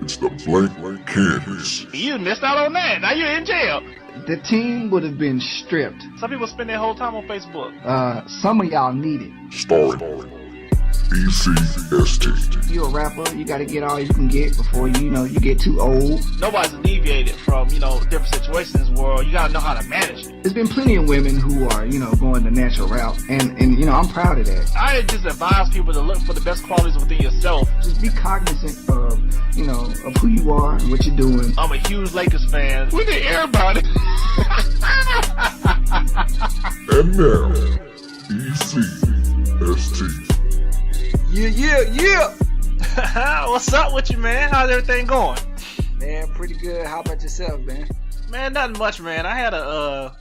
It's the blank canvas. You missed out on that. Now you're in jail. The team would have been stripped. Some people spend their whole time on Facebook. Some of y'all need it. Starring ECST. You a rapper, you gotta get all you can get before you get too old. Nobody's alleviated from, different situations in this world. You gotta know how to manage it. There's been plenty of women who are, going the natural route. And I'm proud of that. I just advise people to look for the best qualities within yourself. Just be cognizant of, of who you are and what you're doing. I'm a huge Lakers fan. We need everybody. And now, ECST. Yeah. What's up with you, man? How's everything going? Man, pretty good. How about yourself, man? Man, nothing much, man. I had I'll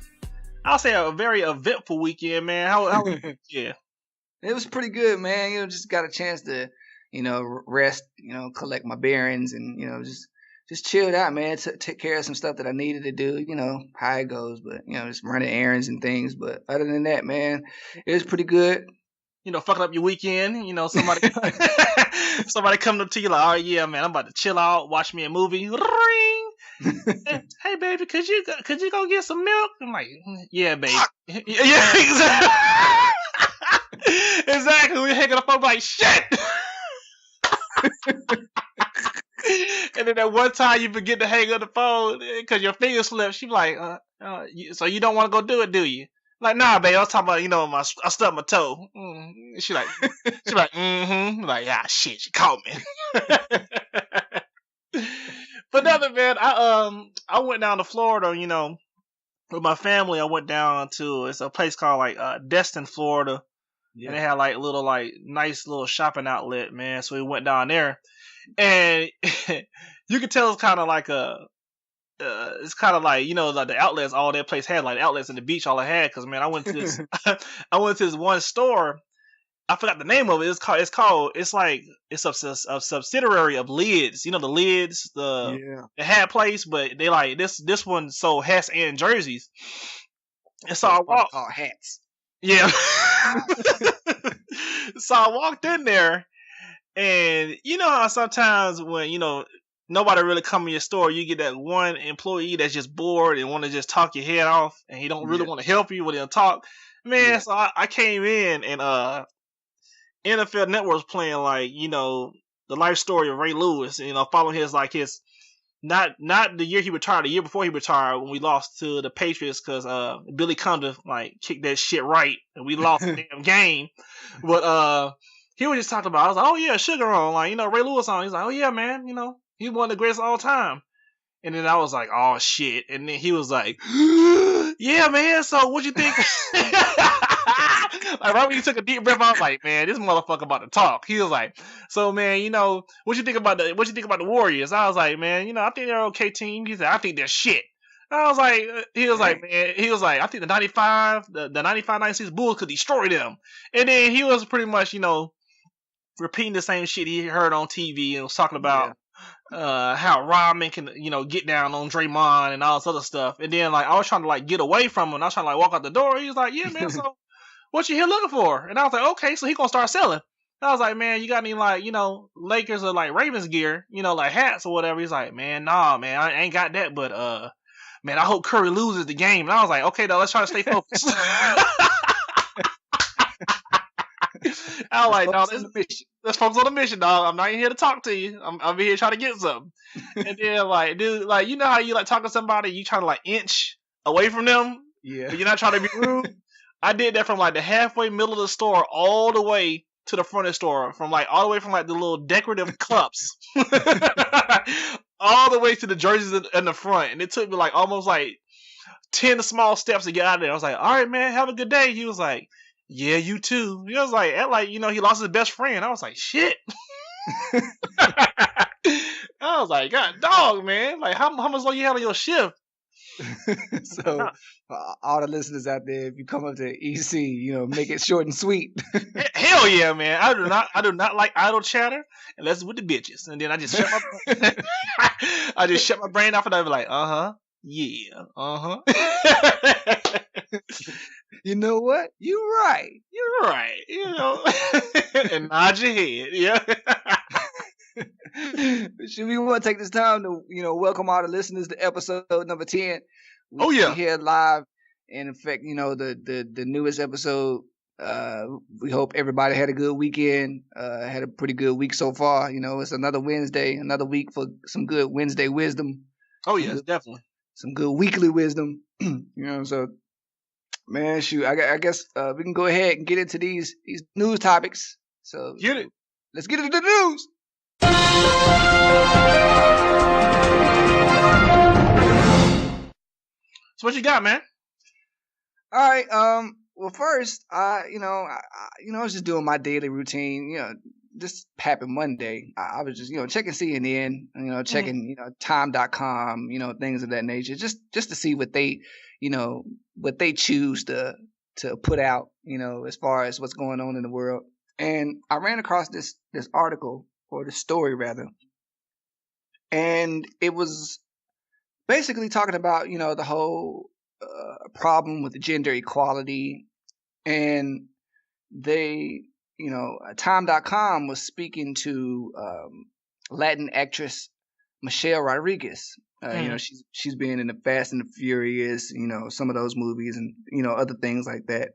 say a very eventful weekend, man. How yeah. It was pretty good, man. Just got a chance to, rest, collect my bearings and, just chilled out, man. Take care of some stuff that I needed to do, how it goes, but, just running errands and things. But other than that, man, it was pretty good. Fucking up your weekend, somebody coming up to you like, oh yeah, man, I'm about to chill out, watch me a movie. Ring. Hey baby, could you go get some milk? I'm like, yeah, babe. Yeah, exactly. Exactly. We hanging up, I'm like, shit. And then that one time you forget to hang up the phone because your finger slipped. She like, so you don't want to go do it, do you? Like, nah, babe, I was talking about, I stubbed my toe. She like, mm-hmm. Like, yeah, shit, she caught me. But nothing, man, I went down to Florida, with my family. I went down to, it's a place called, Destin, Florida. Yeah. And they had, little, nice little shopping outlet, man. So we went down there. And you could tell it's kind of like it's kind of like, like the outlets, all that place had, like outlets in the beach, all I had. Cause man, I went to this, one store. I forgot the name of it. It's a subsidiary of Lids. The Lids, the hat place, but they this one sold hats and jerseys. And so I walked. Oh, hats. Yeah. So I walked in there, and how sometimes when nobody really come in your store, you get that one employee that's just bored and want to just talk your head off, and he don't really want to help you when he'll talk. Man, yeah. So I came in, and NFL Network was playing the life story of Ray Lewis, following his not the year he retired, the year before he retired when we lost to the Patriots because Billy Cundiff kicked that shit right and we lost the damn game. But he was just talking about, I was like, oh yeah, Sugar on, Ray Lewis on. He's like, oh yeah, man, he's one of the greatest of all time. And then I was like, oh shit. And then he was like, yeah, man, so what you think? Right when he took a deep breath, I was like, man, this motherfucker about to talk. He was like, so man, what you think about the Warriors? I was like, man, I think they're an okay team. He said, I think they're shit. I was like, I think the 95-96 Bulls could destroy them. And then he was pretty much, repeating the same shit he heard on TV and was talking about how Rodman can, get down on Draymond and all this other stuff. And then I was trying to get away from him. And I was trying to walk out the door. He was like, yeah, man, so what you here looking for? And I was like, okay, so he gonna start selling. And I was like, man, you got any Lakers or Ravens gear, hats or whatever? He's like, man, nah, man, I ain't got that, but man, I hope Curry loses the game. And I was like, okay, though, let's try to stay focused. I was like, no, let's focus on the mission, dog. I'm not here to talk to you. I'm here trying to get something. And then dude, how you talk to somebody, you trying to inch away from them. Yeah. But you're not trying to be rude. I did that from the halfway middle of the store all the way to the front of the store, from all the way from the little decorative cups all the way to the jerseys in the front. And it took me almost 10 small steps to get out of there. I was like, all right, man, have a good day. He was like, yeah, you too. He was like, he lost his best friend. I was like, shit. I was like, God, dog, man. How much long you had on your shift? So, all the listeners out there, if you come up to EC, make it short and sweet. Hell yeah, man! I do not like idle chatter unless it's with the bitches. And then I just shut my brain off, and I be like, yeah, You know what? You're right. And nod your head, yeah. we want to take this time to, welcome all the listeners to episode number 10. Oh, yeah. We here live, and in fact, the newest episode. We hope everybody had a good weekend. Had a pretty good week so far. It's another Wednesday, another week for some good Wednesday wisdom. Oh yes, definitely. Some good weekly wisdom. So man, shoot, I guess we can go ahead and get into these news topics. So get it. Let's get into the news. So what you got, man? All right. Well, first, I was just doing my daily routine. This happened Monday. I was just, checking CNN, checking, time.com, things of that nature, just to see what they, what they choose to put out, as far as what's going on in the world. And I ran across this article, or the story rather, and it was basically talking about, the whole problem with the gender equality. And they, time.com was speaking to Latin actress Michelle Rodriguez. She's been in the Fast and the Furious, some of those movies, and other things like that.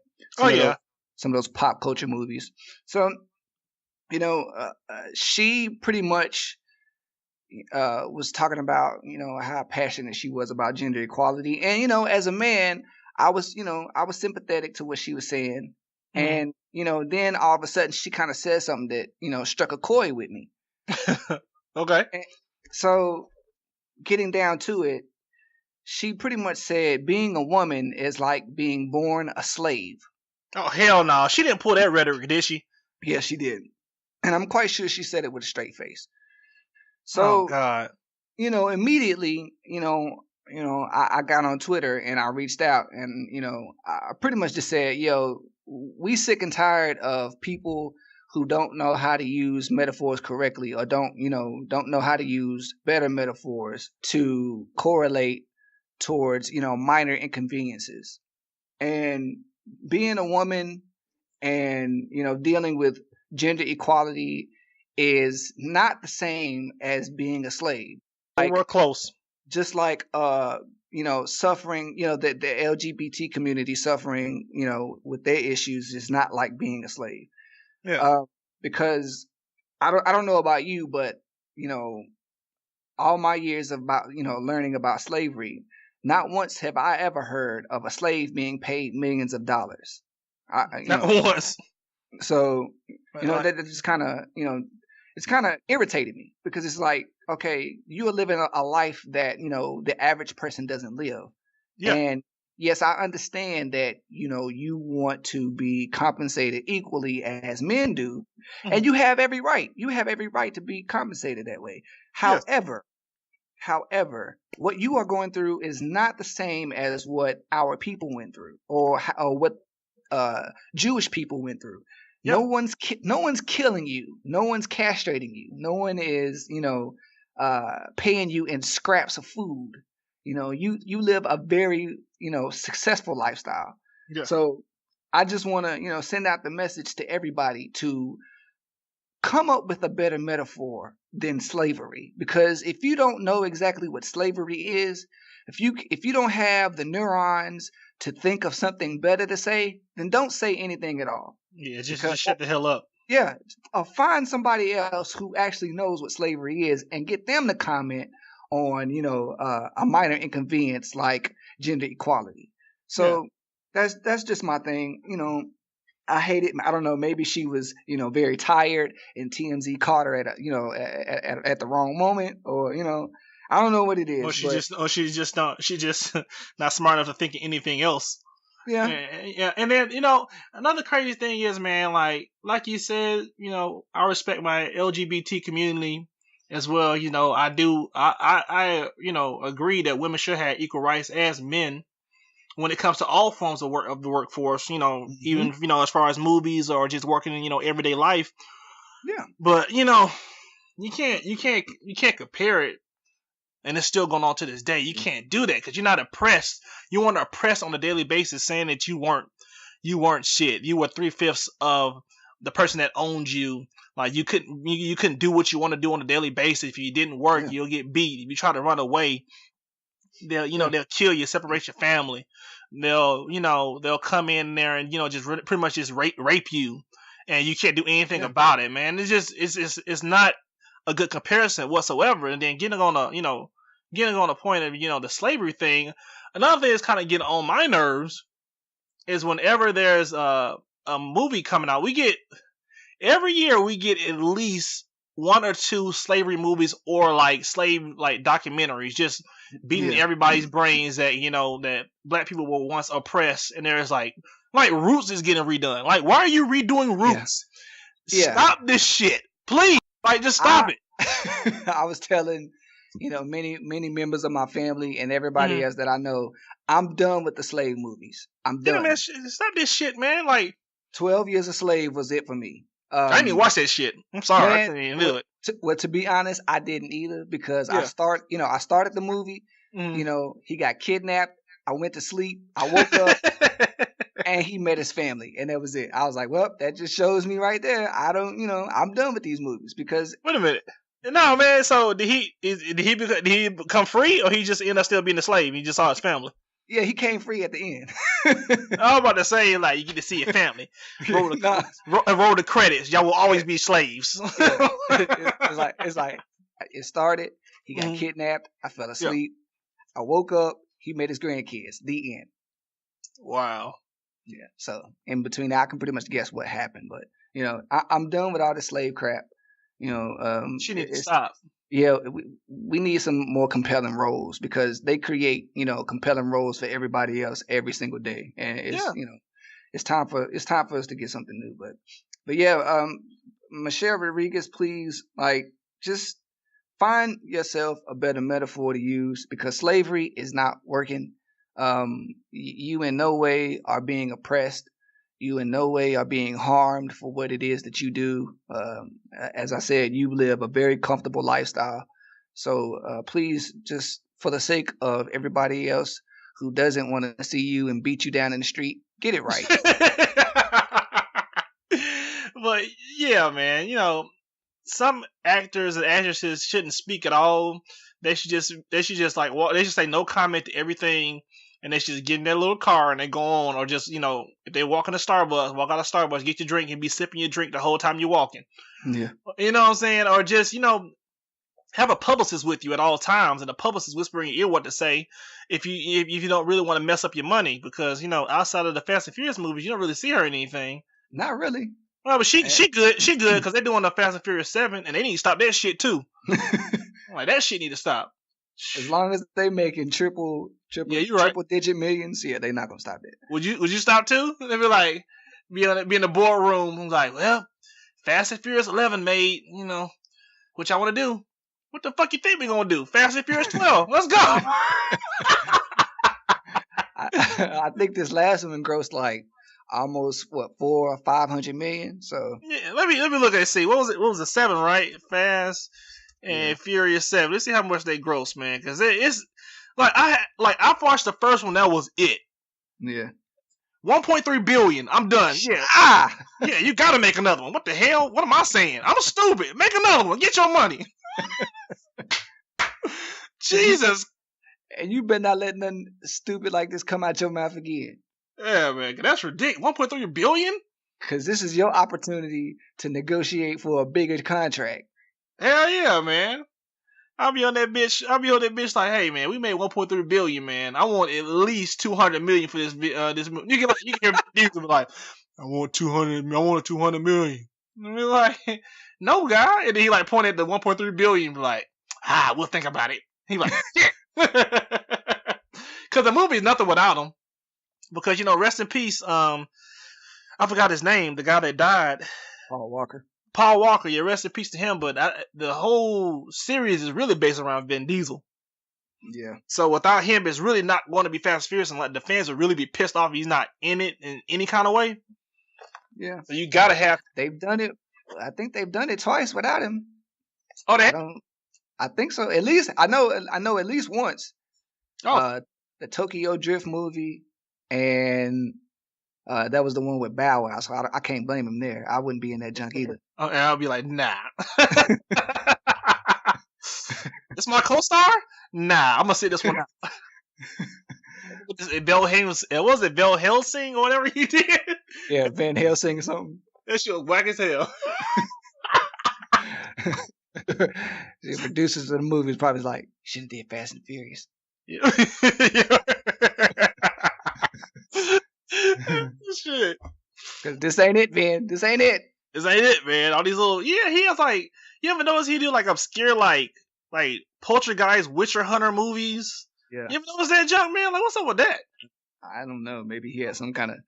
Some of those pop culture movies. So, she pretty much was talking about, how passionate she was about gender equality. And, as a man, I was sympathetic to what she was saying. And, then all of a sudden she kind of said something that, struck a chord with me. Okay. And so getting down to it, she pretty much said being a woman is like being born a slave. Oh, hell no. She didn't pull that rhetoric, did she? Yeah, she did. And I'm quite sure she said it with a straight face. So, oh, God. Immediately, I got on Twitter and I reached out and, I pretty much just said, we sick and tired of people who don't know how to use metaphors correctly, or don't know how to use better metaphors to correlate towards, minor inconveniences. And being a woman and, dealing with gender equality is not the same as being a slave. We're close. Just like suffering, the LGBT community suffering, with their issues is not like being a slave. Yeah. Because I don't know about you, but all my years about learning about slavery, not once have I ever heard of a slave being paid millions of dollars. Not once. So that just kind of it's kind of irritated me, because it's like, okay, you are living a life that, the average person doesn't live. Yeah. And yes, I understand that, you want to be compensated equally as men do. Mm-hmm. And you have every right. You have every right to be compensated that way. However, what you are going through is not the same as what our people went through, or what Jewish people went through. Yep. No one's killing you. No one's castrating you. No one is, paying you in scraps of food. You live a very, successful lifestyle. Yeah. So I just want to, send out the message to everybody to come up with a better metaphor than slavery. Because if you don't know exactly what slavery is, if you don't have the neurons to think of something better to say, then don't say anything at all. Yeah, just shut the hell up. Yeah, find somebody else who actually knows what slavery is and get them to comment on, a minor inconvenience like gender equality. So that's just my thing. I hate it. I don't know. Maybe she was, very tired, and TMZ caught her at the wrong moment, or I don't know what it is. She's just not smart enough to think of anything else. Yeah. And then, another crazy thing is, man, like you said, I respect my LGBT community as well. I agree that women should have equal rights as men when it comes to all forms of the workforce, mm-hmm. even, as far as movies or just working in, everyday life. Yeah. But, you can't compare it. And it's still going on to this day. You can't do that because you're not oppressed. You weren't oppressed on a daily basis, saying that you weren't shit. You were 3/5 of the person that owned you. Like you couldn't do what you want to do on a daily basis. If you didn't work, you'll get beat. If you try to run away, they'll kill you, separate your family. They'll come in there and just pretty much just rape you, and you can't do anything about it, man. It's not a good comparison whatsoever. And then getting on the point of the slavery thing. Another thing that's kind of getting on my nerves is whenever there's a movie coming out, every year we get at least one or two slavery movies or like documentaries, just beating everybody's brains that that black people were once oppressed, and there's like Roots is getting redone. Like, why are you redoing Roots? Stop this shit, please. Like, just stop it. I was telling many members of my family and everybody else that I know, I'm done with the slave movies. I'm done. Yeah, man, stop this shit, man. Like, 12 Years a Slave was it for me. I didn't even watch that shit. I'm sorry, man, I couldn't even do it. Well, to be honest, I didn't either because I started the movie. He got kidnapped. I went to sleep. I woke up and he met his family, and that was it. I was like, well, that just shows me right there. I'm done with these movies because. Wait a minute. No, man. So did he become free, or he just ended up still being a slave? He just saw his family. Yeah, he came free at the end. I was about to say, like, you get to see your family. Roll the credits. Y'all will always be slaves. It's like it started. He got kidnapped. I fell asleep. I woke up. He met his grandkids. The end. Wow. Yeah. So in between that, I can pretty much guess what happened. But I'm done with all the slave crap. She needs to stop. Yeah, we need some more compelling roles because they create, compelling roles for everybody else every single day, and it's time for us to get something new. But yeah, Michelle Rodriguez, please, just find yourself a better metaphor to use because slavery is not working. You in no way are being oppressed. You in no way are being harmed for what it is that you do. As I said, you live a very comfortable lifestyle. So please, just for the sake of everybody else who doesn't want to see you and beat you down in the street, get it right. But yeah, man, some actors and actresses shouldn't speak at all. They should just they should say no comment to everything. And they should just get in their little car and they go on, or just, if they walk out of Starbucks, get your drink and be sipping your drink the whole time you're walking. Yeah. You know what I'm saying? Or just, have a publicist with you at all times, and the publicist whisper in your ear what to say if you don't really want to mess up your money. Because, outside of the Fast and Furious movies, you don't really see her in anything. Not really. Well, but she good because they're doing the Fast and Furious 7, and they need to stop that shit too. Like, that shit need to stop. As long as they making triple digit millions, they're not gonna stop that. Would you stop too? They'd be like, be in the boardroom, like, well, Fast and Furious 11 made, what y'all want to do? What the fuck you think we gonna do? Fast and Furious 12, let's go. I think this last one grossed like almost 400 or 500 million. So yeah, let me look and see. What was it? What was the 7, right? Fast and Furious 7. Let's see how much they gross, man. Because it's I've watched the first one. That was it. Yeah. 1.3 billion. I'm done. Yeah. Yeah. You gotta make another one. What the hell? What am I saying? I'm stupid. Make another one. Get your money. Jesus. And you better not let nothing stupid like this come out your mouth again. Yeah, man. That's ridiculous. 1.3 billion. Because this is your opportunity to negotiate for a bigger contract. Hell yeah, man. I'll be on that bitch like, hey, man, we made 1.3 billion, man. I want at least 200 million for this movie. You can hear people be like, I want 200 million. And be like, no, guy. And then he like pointed at the 1.3 billion, like, we'll think about it. He like, shit. Because the movie is nothing without him. Because, rest in peace, I forgot his name, the guy that died. Paul Walker, yeah, rest in peace to him. But the whole series is really based around Vin Diesel. Yeah. So without him, it's really not going to be Fast and Furious, and like the fans would really be pissed off if he's not in it in any kind of way. Yeah. So you gotta have. They've done it. I think they've done it twice without him. Oh, I think so. At least I know at least once. Oh. The Tokyo Drift movie and That was the one with Bow Wow, so I can't blame him there. I wouldn't be in that junk either. And I'll be like, nah. It's my co-star? Nah, I'm gonna sit this one out. Was it Bell Helsing or whatever he did? Yeah, Van Helsing or something. That shit was whack as hell. The producers of the movie is probably like, should have did Fast and Furious. Yeah. Shit. Cause this ain't it, man. This ain't it. This ain't it, man. All these little he has like you ever notice he do like obscure like Poltergeist, Witcher Hunter movies? Yeah. You ever notice that junk, man? Like what's up with that? I don't know. Maybe he had some kind of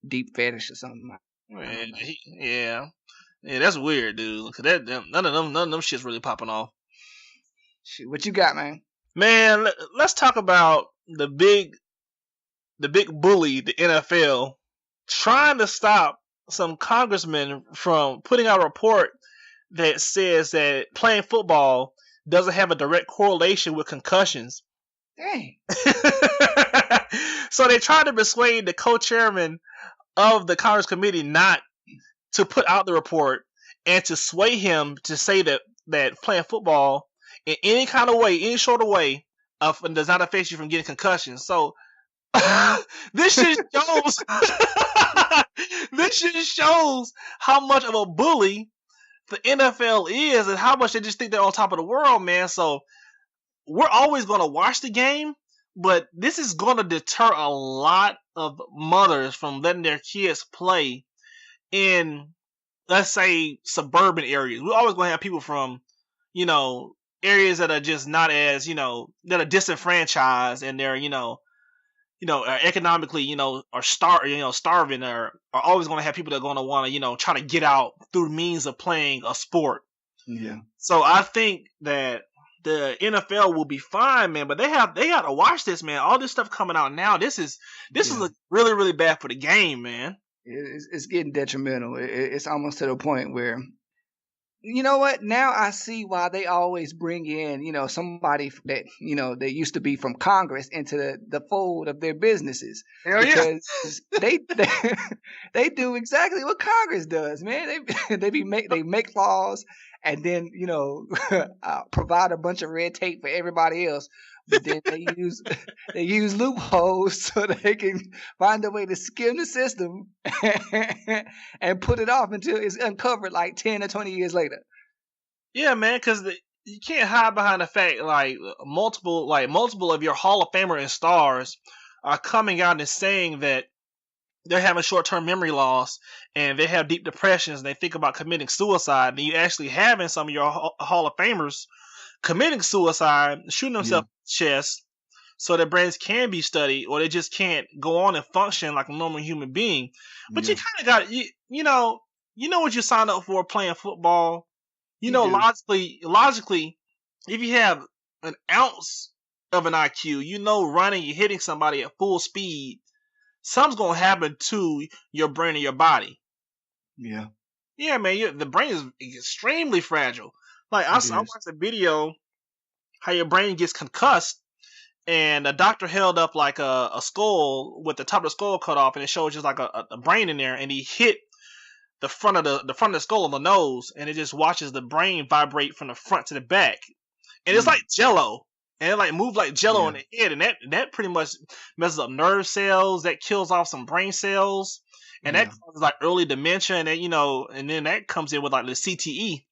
deep fetish or something. Man, yeah, that's weird, dude. Cause none of them shit's really popping off. Shit, what you got, man? Man, let's talk about the big bully, the NFL, trying to stop some congressmen from putting out a report that says that playing football doesn't have a direct correlation with concussions. Dang. So they tried to persuade the co-chairman of the Congress committee not to put out the report and to sway him to say that playing football in any kind of way, any sort of way, does not affect you from getting concussions. So this shit shows how much of a bully the NFL is and how much they just think they're on top of the world, man. So we're always going to watch the game, but this is going to deter a lot of mothers from letting their kids play in, let's say, suburban areas. We're always going to have people from, areas that are just not as, that are disenfranchised and they're, economically, are starving, or are always going to have people that are going to want to, try to get out through means of playing a sport. Yeah. So I think that the NFL will be fine, man. But they got to watch this, man. All this stuff coming out now. This is really, really bad for the game, man. It's getting detrimental. It's almost to the point where, you know what? Now I see why they always bring in, somebody that, they used to be from Congress into the fold of their businesses. Hell because they do exactly what Congress does, man. They make laws and then, provide a bunch of red tape for everybody else. But then they use loopholes so they can find a way to skim the system and put it off until it's uncovered like 10 or 20 years later. Yeah, man, because you can't hide behind the fact like multiple of your Hall of Famer and stars are coming out and saying that they're having short-term memory loss and they have deep depressions and they think about committing suicide. And you actually having some of your Hall of Famers committing suicide, shooting themselves in the chest so their brains can be studied or they just can't go on and function like a normal human being. But you kind of got, you know what you signed up for playing football. Logically, if you have an ounce of an IQ, running, you're hitting somebody at full speed, something's going to happen to your brain and your body. Yeah. Yeah, man, the brain is extremely fragile. Like, I watched a video how your brain gets concussed, and a doctor held up like a skull with the top of the skull cut off, and it showed just like a brain in there, and he hit the front of the skull on the nose, and it just watches the brain vibrate from the front to the back, and it's like Jello, and it like moves like Jello in the head, and that pretty much messes up nerve cells, that kills off some brain cells, and that causes like early dementia, and and then that comes in with like the CTE.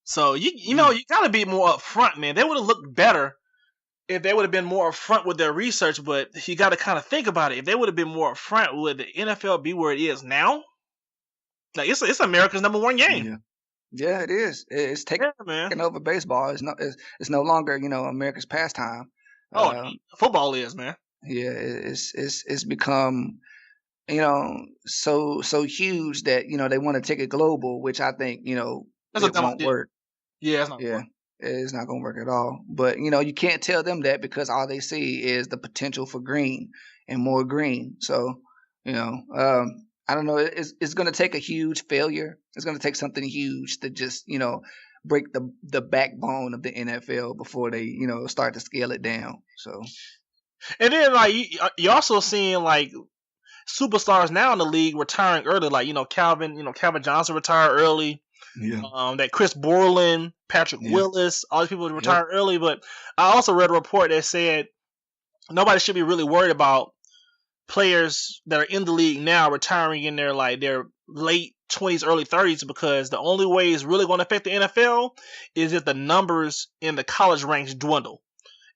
So you gotta be more upfront, man. They would have looked better if they would have been more upfront with their research, but you got to kind of think about it. If they would have been more upfront, would the NFL be where it is now? Like it's America's #1 game. Yeah, it is. It's taking over baseball. It's no longer America's pastime. Football is, man. Yeah, it's become so huge that they want to take it global, which I think it won't work. Yeah, it's not. Yeah. It's not going to work at all. But, you can't tell them that because all they see is the potential for green and more green. So, I don't know. It's going to take a huge failure. It's going to take something huge to just, break the backbone of the NFL before they, start to scale it down. So, and then like you're also seeing like superstars now in the league retiring early, like Calvin Johnson retired early. Yeah. That Chris Borland, Patrick Willis, all these people retired early. But I also read a report that said nobody should be really worried about players that are in the league now retiring in their late 20s, early 30s, because the only way it's really going to affect the NFL is if the numbers in the college ranks dwindle.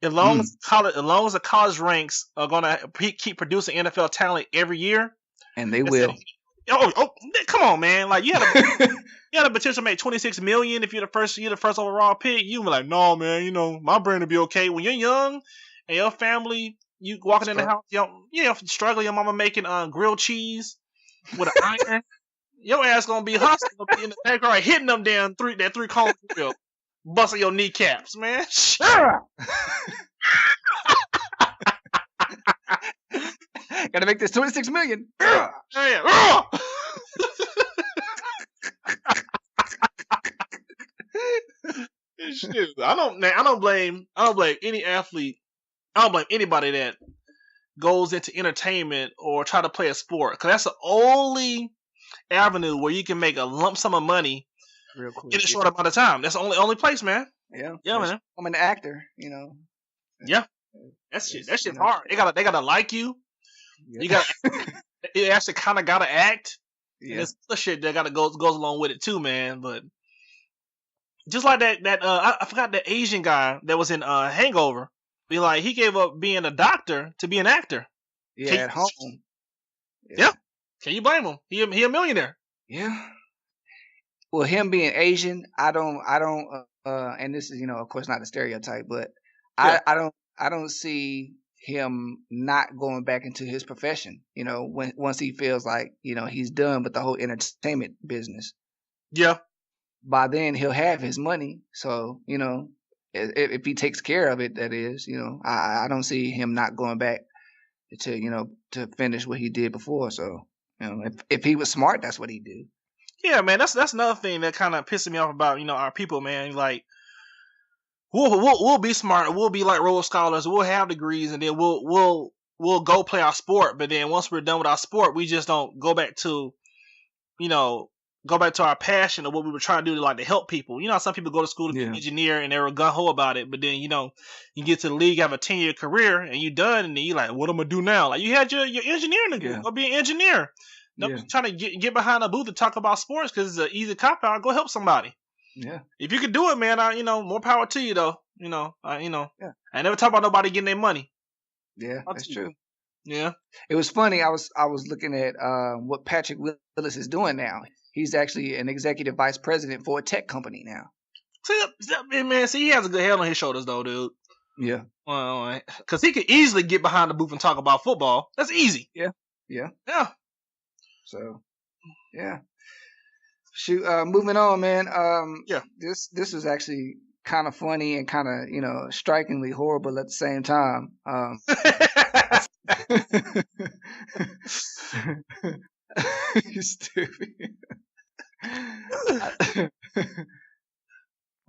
As long as the college ranks are going to keep producing NFL talent every year, and they will. Come on, man! Like you had the potential to make $26 million if you're the first overall pick. You be like, no, man. My brain will be okay. When you're young and your family, you walking in the house, struggling. Your mama making grilled cheese with an iron. Your ass gonna be hustling in the backyard, hitting them down that 3-cone grill, busting your kneecaps, man. Sure. Gotta make this $26 million. Shoot, I don't blame any athlete. I don't blame anybody that goes into entertainment or try to play a sport, because that's the only avenue where you can make a lump sum of money real quick in a short amount of time. That's the only place, man. Yeah, man. I'm an actor, Yeah, that shit's hard. They gotta like you. Yeah. You got you actually kind of gotta act. Yeah, and there's other shit that goes along with it too, man. But just like that I forgot the Asian guy that was in Hangover. He gave up being a doctor to be an actor. Yeah, at home. Yeah. Can you blame him? He a millionaire. Yeah. Well, him being Asian, I don't. And this is, of course, not a stereotype, but yeah. I don't see him not going back into his profession. Once he feels like he's done with the whole entertainment business. Yeah. By then he'll have his money, so if he takes care of it, that is, I don't see him not going back to finish what he did before. So if he was smart, that's what he'd do. Yeah, man, that's another thing that kind of pisses me off about our people, man. Like we'll be smart, we'll be like Rhodes Scholars, we'll have degrees, and then we'll go play our sport. But then once we're done with our sport, we just don't go back to our passion of what we were trying to do to help people. Some people go to school to be an engineer and they're gung-ho about it, but then you get to the league, have a 10-year career, and you're done, and then you're like, what am I gonna do now? Like, you had your engineering degree, go be an engineer. Nobody's trying to get behind a booth to talk about sports because it's an easy cop out. Go help somebody. Yeah. If you could do it, man, more power to you though. I never talk about nobody getting their money. Yeah, that's true. Yeah. It was funny. I was looking at what Patrick Willis is doing now. He's actually an executive vice president for a tech company now. See, he has a good head on his shoulders, though, dude. Yeah. Well, because he could easily get behind the booth and talk about football. That's easy. Yeah. So, yeah. Shoot. Moving on, man. Yeah. This was actually kind of funny and kind of strikingly horrible at the same time. You stupid.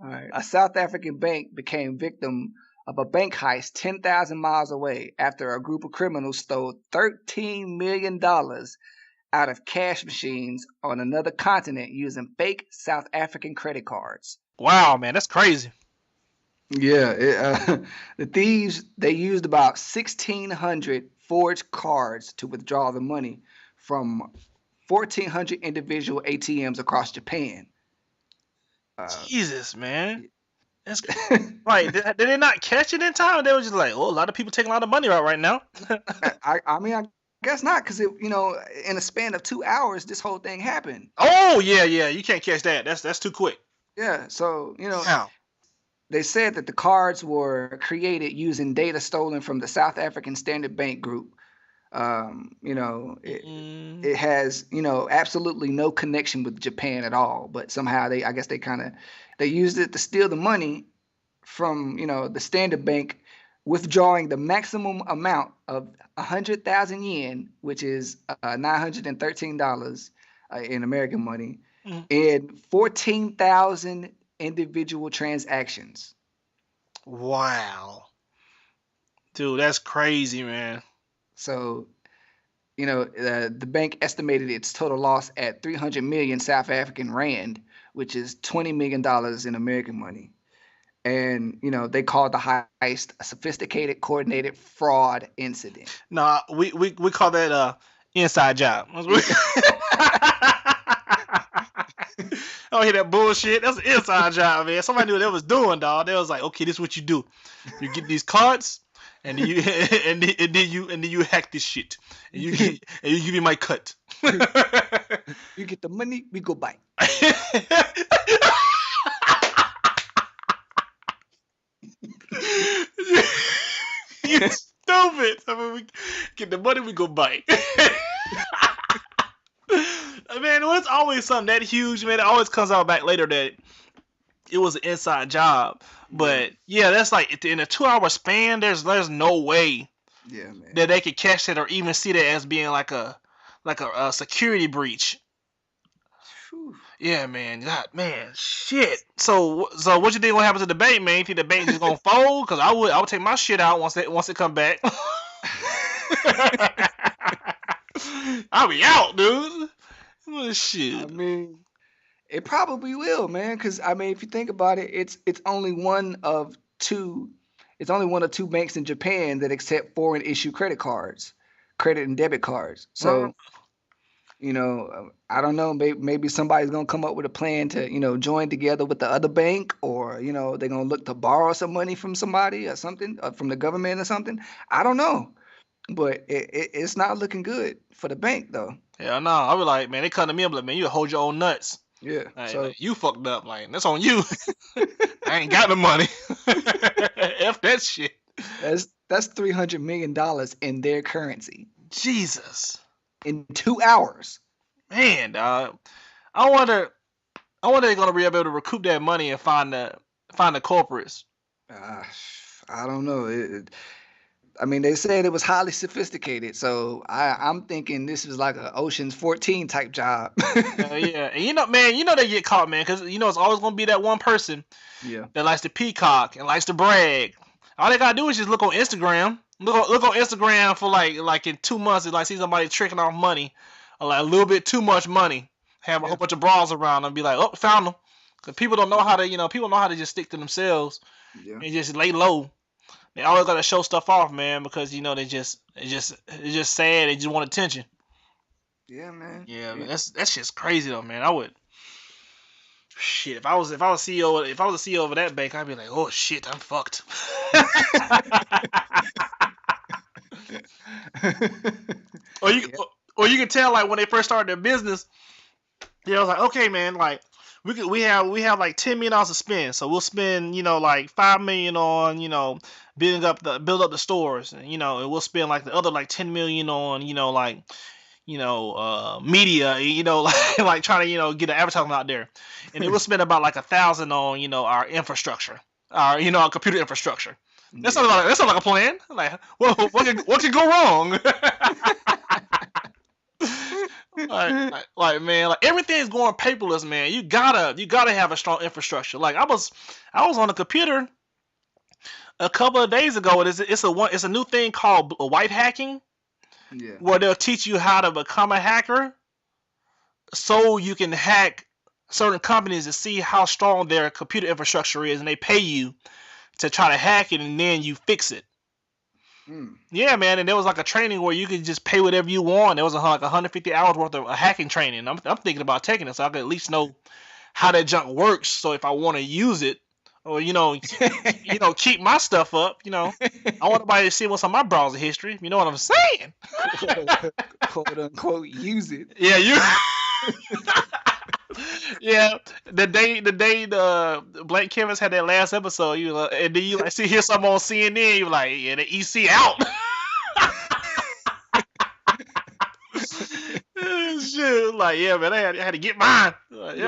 All right. A South African bank became victim of a bank heist 10,000 miles away after a group of criminals stole $13 million out of cash machines on another continent using fake South African credit cards. Wow, man, that's crazy. Yeah, the thieves, they used about 1,600 forged cards to withdraw the money from 1,400 individual ATMs across Japan. Jesus, man. That's right. Did they not catch it in time? They were just like, oh, a lot of people taking a lot of money out right now. I mean, I guess not, because in a span of 2 hours, this whole thing happened. Oh yeah, you can't catch that. That's too quick. Yeah, so they said that the cards were created using data stolen from the South African Standard Bank Group. It has absolutely no connection with Japan at all, but somehow they used it to steal the money from the Standard Bank, withdrawing the maximum amount of 100,000 yen, which is $913 in American money, in 14,000 individual transactions. Wow, dude, that's crazy, man. So the bank estimated its total loss at 300 million South African rand, which is $20 million in American money. And they called the heist a sophisticated, coordinated fraud incident. No, we call that inside job. I don't hear that bullshit. That's an inside job, man. Somebody knew what they was doing, dog. They was like, okay, this is what you do. You get these cards, and then you and then you hack this shit, and you give me my cut. You get the money, we go buy. You stupid. I mean, we get the money, we go bite. Man, it's always something that huge, man. It always comes out back later that it was an inside job. But yeah, that's like in a 2-hour span. There's no way that they could catch it or even see that as being like a security breach. Whew. Yeah, man. God, man, shit. So what you think gonna happen to the bank, man? You think the bank just gonna fold? Cause I would take my shit out once it come back. I'll be out, dude. Shit. I mean, it probably will, man. Cause I mean, if you think about it, it's only one of two. It's only one of two banks in Japan that accept foreign issue credit and debit cards. So. I don't know. Maybe somebody's gonna come up with a plan to, join together with the other bank, or they're gonna look to borrow some money from somebody or something, from the government or something. I don't know, but it's not looking good for the bank though. Yeah, no. I be like, man, they come to me, I'm like, man, you hold your own nuts. Yeah. Like, you fucked up. Like, that's on you. I ain't got the money. F that shit. That's $300 million in their currency. Jesus. In 2 hours. Man, dog. I wonder if they're gonna be able to recoup that money and find the culprits. I don't know. I mean, they said it was highly sophisticated, so I'm thinking this is like an Ocean's 14 type job. Yeah, and man, they get caught, man, because it's always gonna be that one person that likes to peacock and likes to brag. All they gotta do is just look on Instagram. Look on Instagram for like in 2 months and see somebody tricking off money, or like a little bit too much money. Have a whole bunch of bras around them, be like, oh, found them. Because people don't know how to, people know how to just stick to themselves and just lay low. They always gotta show stuff off, man, because they just sad. They just want attention. Yeah, man. Yeah, man, that's just crazy though, man. I would. Shit, if I was CEO of that bank, I'd be like, oh shit, I'm fucked. Or you can tell, like, when they first started their business, I was like, okay, man, like we have like $10 million to spend, so we'll spend like $5 million on build up the stores, and and we'll spend like the other like $10 million on media, like trying to get an advertisement out there, and it will spend about like 1,000 on our infrastructure, our computer infrastructure. That sounds like a plan. Like, what could go wrong? like man, like everything's going paperless, man. You gotta have a strong infrastructure. Like I was on a computer a couple of days ago. It's a new thing called white hacking. Yeah. Where they'll teach you how to become a hacker, so you can hack certain companies to see how strong their computer infrastructure is, and they pay you to try to hack it, and then you fix it. Yeah, man, and there was like a training where you could just pay whatever you want. There was like 150 hours worth of hacking training. I'm thinking about taking it so I can at least know how that junk works. So if I want to use it, or keep my stuff up, I want everybody to see what's on my browser history. You know what I'm saying? Quote unquote, use it. Yeah, you. Yeah, the day the Blake Kevins had that last episode, and then you hear something on CNN, you're like, yeah, the EC out. Shit, like, yeah, man, I had to get mine. Like,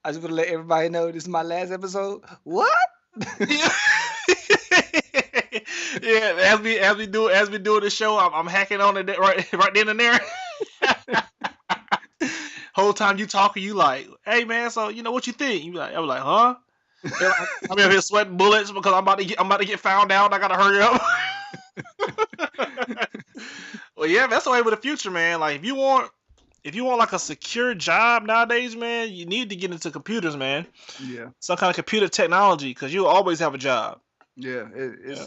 I just want to let everybody know this is my last episode. What? Yeah, as we do the show, I'm hacking on it right then and there. Whole time you talking, you like, hey man, so what you think? I'm like, huh? I'm over here sweating bullets because I'm about to get found out. I gotta hurry up. Well, yeah, that's the way with the future, man. Like if you want like a secure job nowadays, man, you need to get into computers, man. Yeah, Some kind of computer technology, because you'll always have a job. yeah. Yeah.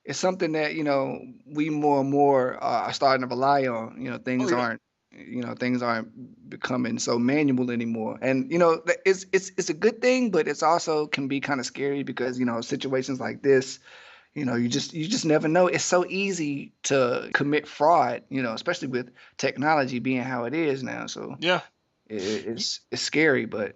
It's something that we more and more are starting to rely on. Oh yeah. Things aren't becoming so manual anymore. And it's a good thing, but it's also can be kind of scary because situations like this. You just never know. It's so easy to commit fraud. Especially with technology being how it is now. So Yeah. it's scary, but.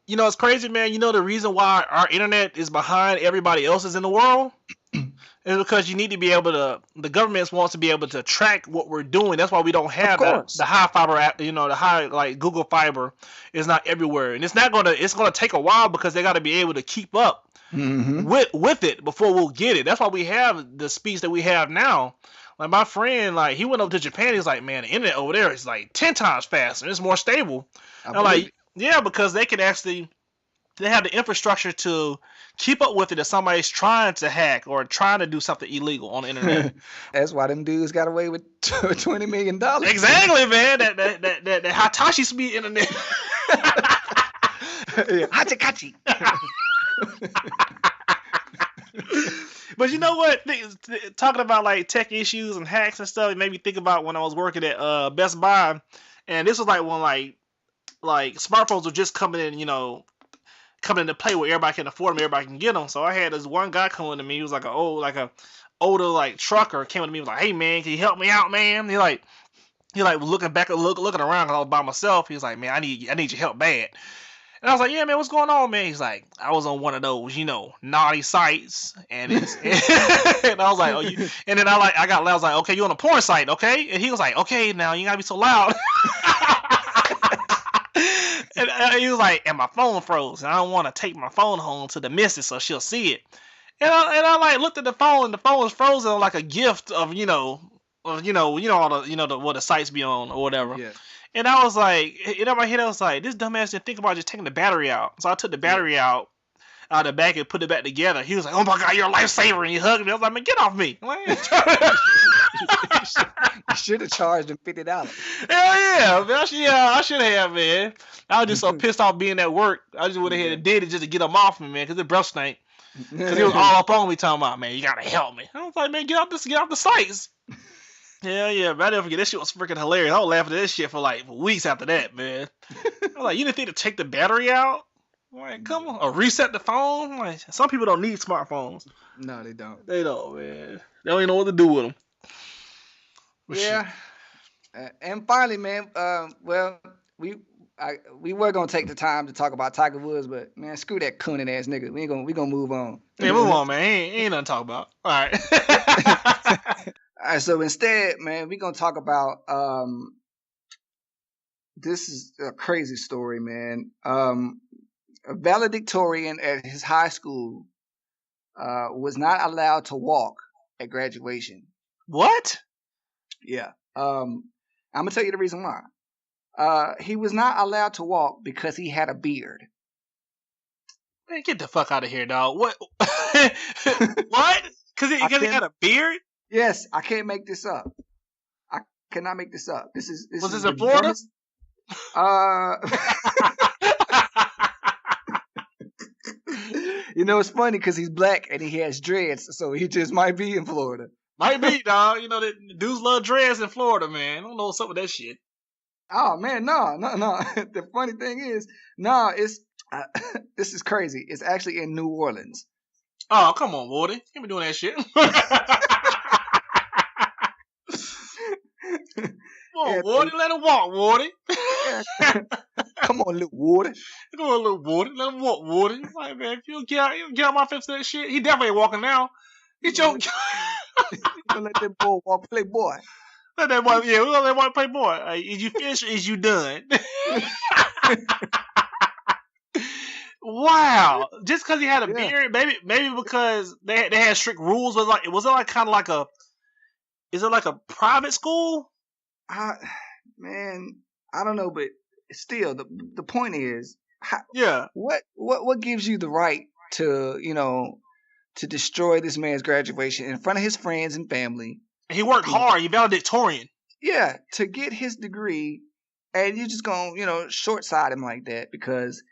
You know, it's crazy, man. You know the reason why our internet is behind everybody else's in the world is because you need to be able to. The government wants to be able to track what we're doing. That's why we don't Of have course. the high fiber app. The high like Google Fiber is not everywhere, and it's not gonna. It's gonna take a while because they got to be able to keep up Hmm. with it before we'll get it. That's why we have the speeds that we have now. Like my friend, like he went up to Japan. He's like, man, the internet over there is like 10 times faster. It's more stable. I And I'm believe like, yeah, because they have the infrastructure to keep up with it if somebody's trying to hack or trying to do something illegal on the internet. it. That's why them dudes got away with $20 million. Exactly, man. That Hitachi speed internet. Yeah. Hachikachi. But you know what? Talking about like tech issues and hacks and stuff, it made me think about when I was working at Best Buy, and this was like when like smartphones were just coming in, coming into play where everybody can afford them, everybody can get them. So I had this one guy coming to me. He was like a older like trucker came to me, was like, "Hey man, can you help me out, man?" He was looking back, looking around because I was by myself. He was like, "Man, I need your help bad." And I was like, "Yeah, man, what's going on, man?" He's like, "I was on one of those, naughty sites," and it's and I was like, "Oh, you?" And then I got loud. I was like, "Okay, you on a porn site, okay?" And he was like, "Okay, now you gotta be so loud." And he was like, and my phone froze, and I don't want to take my phone home to the missus so she'll see it. And I like looked at the phone, and the phone was frozen like a gift of all the what the sites be on or whatever. Yeah. And I was like, in my head, I was like, this dumbass didn't think about just taking the battery out. So I took the battery out the back and put it back together. He was like, "Oh my god, you're a lifesaver!" And he hugged me. I was like, "Man, get off me!" You should have charged him $50. Hell yeah, man. I should have, man. I was just so pissed off being at work. I just went ahead and did it just to get him off me, man, because the breath stank. Because he was all up on me talking about, "Man, you gotta help me." I was like, "Man, get off the sites." Hell yeah, but I never forget. This shit was freaking hilarious. I was laughing at this shit for weeks after that, man. I was like, "You didn't think to take the battery out? Like, come on, or reset the phone?" Like, some people don't need smartphones. No, they don't. They don't, man. They don't even know what to do with them. But Yeah. And finally, man, well, we were gonna take the time to talk about Tiger Woods, but man, screw that cooning ass nigga. We gonna move on. Yeah, move on, man. Ain't nothing to talk about. All right. All right, so instead, man, we gonna talk about this is a crazy story, man. A valedictorian at his high school was not allowed to walk at graduation. What? Yeah. I'm gonna tell you the reason why. He was not allowed to walk because he had a beard. Man, get the fuck out of here, dog. What? What? Because he had a beard? Yes, I can't make this up. I cannot make this up. This is Was this the in Florida? It's funny because he's black and he has dreads, so he just might be in Florida. Might be, dog. The dudes love dreads in Florida, man. I don't know what's up with that shit. Oh man, no. The funny thing is, no, it's this is crazy. It's actually in New Orleans. Oh, come on, Woody. You be doing that shit. Come on, Woody. Let him walk, Woody. Come on, little Woody. Come on, little Woody. Let him walk, Woody. Like, man, if you get out my fence of that shit, he definitely ain't walking now. He's your... Let that boy walk, play boy. Let that boy, yeah, we're gonna let that boy play boy. Is you finished or is you done? Wow. Just because he had a beard, maybe because they had strict rules. Was it kind of like a? Is it like a private school? Man, I don't know, but still, the point is, yeah. What gives you the right to to destroy this man's graduation in front of his friends and family? He worked hard. He valedictorian. Yeah, to get his degree, and you're just gonna, short side him like that because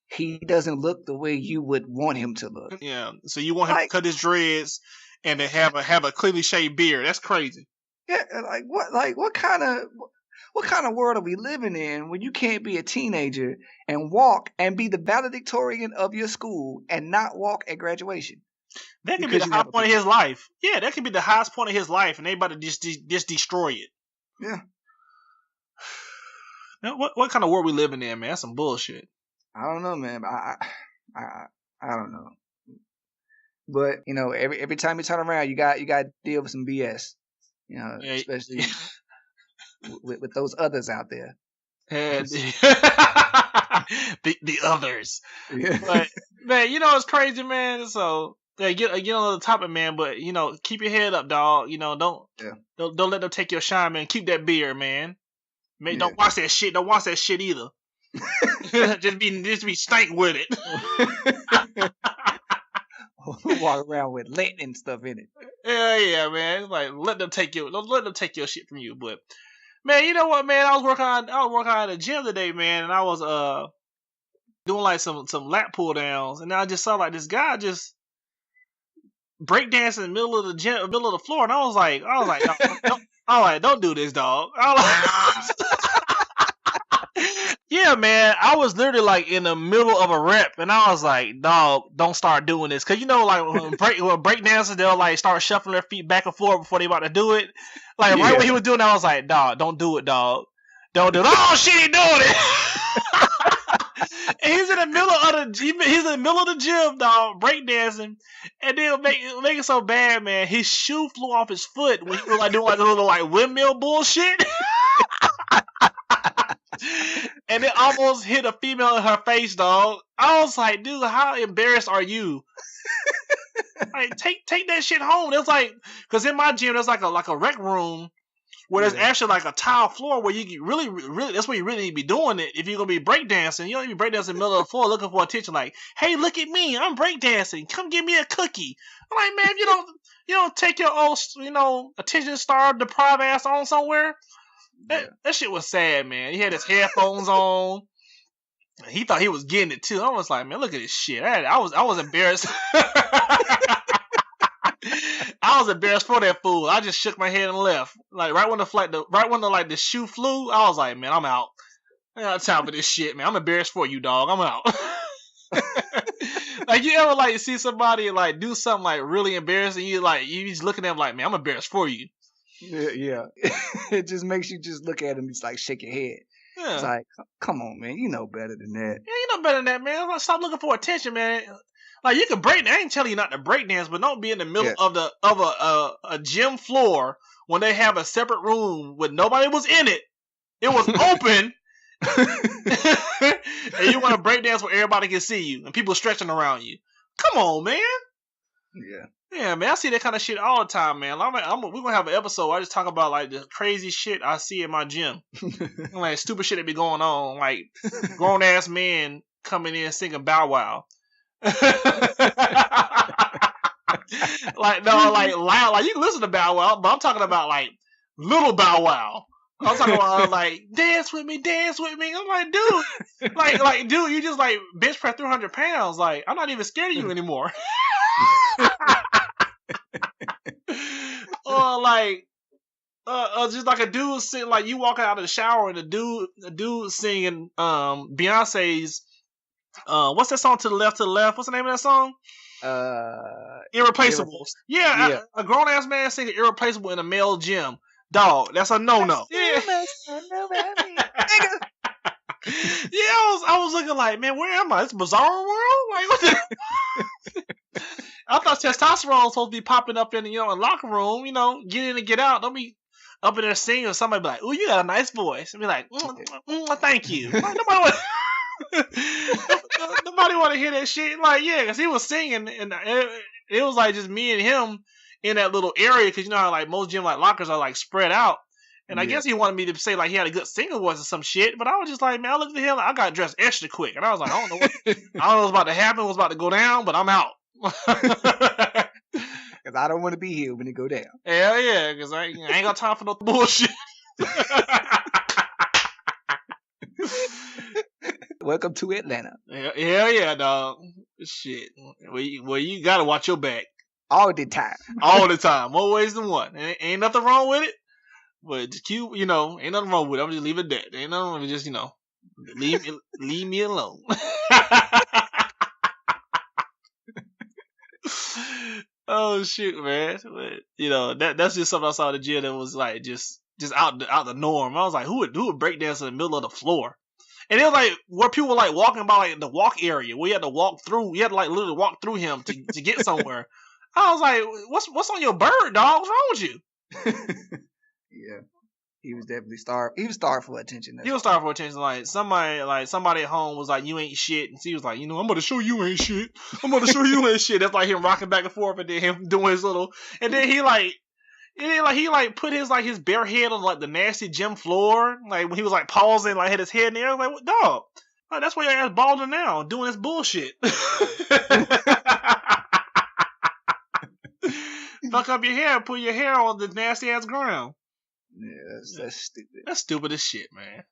he doesn't look the way you would want him to look. Yeah. So you want him to cut his dreads and to have a cleanly shaved beard? That's crazy. Yeah, what kind of world are we living in when you can't be a teenager and walk and be the valedictorian of your school and not walk at graduation? That could be the high point of his life. Yeah, that could be the highest point of his life, and they about to just destroy it. Yeah. Now, what kind of world we living in, man? That's some bullshit. I don't know, man. I don't know. But every time you turn around, you got to deal with some BS. Especially with those others out there. And the others. Yeah. But man, it's crazy, man. So get on the topic, man. But keep your head up, dog. Don't let them take your shine, man. Keep that beard, man. Don't watch that shit. Don't watch that shit either. just be stank with it. Walk around with lint and stuff in it. Yeah, man. It's like let them take your shit from you. But man, you know what, man? I was working on the gym today, man, and I was doing like some lat pull downs, and I just saw like this guy just breakdancing in the middle of the gym, middle of the floor, and I was like, don't do this, dog. Yeah, man, I was literally like in the middle of a rep, and I was like, dog, don't start doing this. Cause like when break dancers, they'll like start shuffling their feet back and forth before they about to do it. Like right when he was doing that, I was like, dog, don't do it, dog. Don't do it. Oh shit, he doing it. And he's in the middle of the gym, dog, break dancing, and then make it so bad, man. His shoe flew off his foot when he was like doing like a little like windmill bullshit. And it almost hit a female in her face, dog. I was like, dude, how embarrassed are you? Like, take that shit home. It's like, cause in my gym there's like a rec room where there's actually like a tile floor where you can really that's where you really need to be doing it if you're gonna be breakdancing. You don't need to be breakdancing in the middle of the floor looking for attention. Like, hey, look at me, I'm breakdancing. Come give me a cookie. I'm like, man, if you don't take your old attention star deprived ass on somewhere. That shit was sad, man. He had his headphones on. He thought he was getting it too. I was like, man, look at this shit. I was embarrassed. I was embarrassed for that fool. I just shook my head and left. Like right when the shoe flew, I was like, man, I'm out. I got time for this shit, man. I'm embarrassed for you, dog. I'm out. Like you ever like see somebody like do something like really embarrassing? You just looking at them like, man, I'm embarrassed for you. Yeah. It just makes you just look at him and just like shake your head. Yeah. It's like, come on, man, you know better than that. Yeah, you know better than that, man. Like, stop looking for attention, man. Like you can break. I ain't telling you not to break dance, but don't be in the middle of a gym floor when they have a separate room where nobody was in it. It was open, and you want to break dance where everybody can see you and people stretching around you. Come on, man. Yeah. Yeah, man, I see that kind of shit all the time, man. We're gonna have an episode where I just talk about like the crazy shit I see in my gym, like stupid shit that be going on, like grown ass men coming in singing Bow Wow, like loud, like you can listen to Bow Wow, but I'm talking about like little Bow Wow. I'm talking about like dance with me. I'm like, dude, like dude, you just like bench press 300 pounds. Like I'm not even scared of you anymore. Or like just like a dude sitting, like you walking out of the shower and a dude singing Beyonce's what's that song to the left? What's the name of that song? Irreplaceable. Yeah. A grown ass man singing Irreplaceable in a male gym. Dog, that's a no. Yeah. Yeah, I was looking like, man, where am I? It's Bizarre World? Like, what the? I thought testosterone was supposed to be popping up in locker room, get in and get out. Don't be up in there singing or somebody be like, ooh, you got a nice voice. And be like, thank you. Like, nobody want to hear that shit. Like, yeah, because he was singing and it was like just me and him in that little area because you know how like most gym like lockers are like spread out. And I guess he wanted me to say like he had a good singer voice or some shit, but I was just like, man, I looked at him, like, I got dressed extra quick, and I was like, I don't know what's about to happen, what's about to go down, but I'm out. Because I don't want to be here when it go down. Hell yeah, because I ain't got time for no bullshit. Welcome to Atlanta. Hell yeah, dog. Shit. Well, you gotta watch your back. All the time. All the time. More ways than one. Ain't nothing wrong with it. But just keep, ain't nothing wrong with it. I'm just leave it at that. Ain't nothing wrong with it. Just, leave me alone. Oh shit, man. But, that's just something I saw at the gym that was like just out the norm. I was like, who would break dance in the middle of the floor? And it was like where people were like walking by like the walk area where you had to walk through. You had to like literally walk through him to get somewhere. I was like, what's on your bird, dog? What's wrong with you? Yeah. He was definitely starved. He was starved for attention. He was starved for attention. Like somebody at home was like, "You ain't shit," and he was like, "I'm gonna show you ain't shit. I'm gonna show you ain't shit." That's like him rocking back and forth, and then him doing his little. And then he put his bare head on like the nasty gym floor, like when he was like pausing, like had his head in the air. I was like, "What, dog? Like, that's why your ass balding now, doing this bullshit." Fuck up your hair, and put your hair on the nasty ass ground. Yeah, that's stupid. That's stupid as shit, man.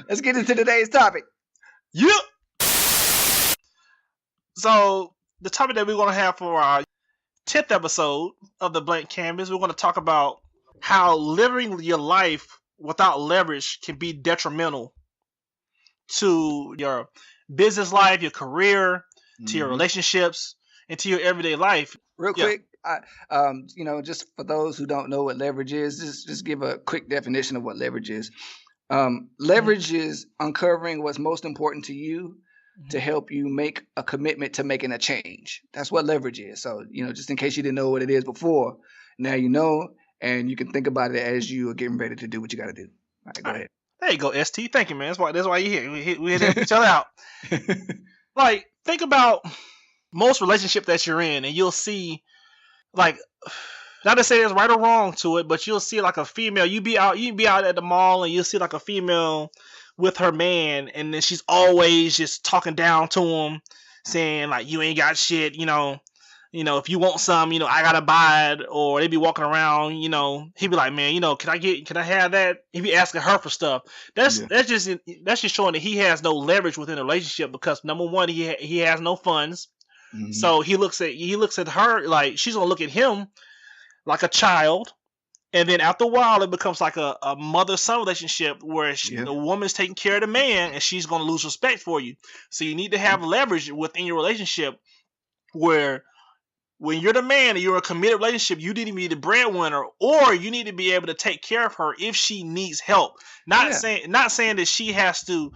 Let's get into today's topic. Yep. So the topic that we're going to have for our 10th episode of the Blank Canvas, we're going to talk about how living your life without leverage can be detrimental to your business life, your career, to your relationships, and to your everyday life. Real quick, just for those who don't know what leverage is, just give a quick definition of what leverage is. Leverage is uncovering what's most important to you to help you make a commitment to making a change. That's what leverage is. So, just in case you didn't know what it is before, now you know, and you can think about it as you are getting ready to do what you got to do. All right, go ahead. There you go, ST. Thank you, man. That's why you're here. We hit each other out. Like, think about most relationship that you're in, and you'll see, like, not to say there's right or wrong to it, but you'll see like a female. You be out at the mall, and you'll see like a female with her man, and then she's always just talking down to him, saying like, "You ain't got shit," if you want some, I gotta buy it. Or they be walking around, he'd be like, "Man, can I have that?" He'd be asking her for stuff. That's just showing that he has no leverage within the relationship, because number one, he has no funds. Mm-hmm. So he looks at her like she's gonna look at him like a child, and then after a while it becomes like a mother-son relationship where the woman's taking care of the man, and she's gonna lose respect for you. So you need to have leverage within your relationship, where when you're the man and you're in a committed relationship, you need to be the breadwinner, or you need to be able to take care of her if she needs help. Not saying that she has to,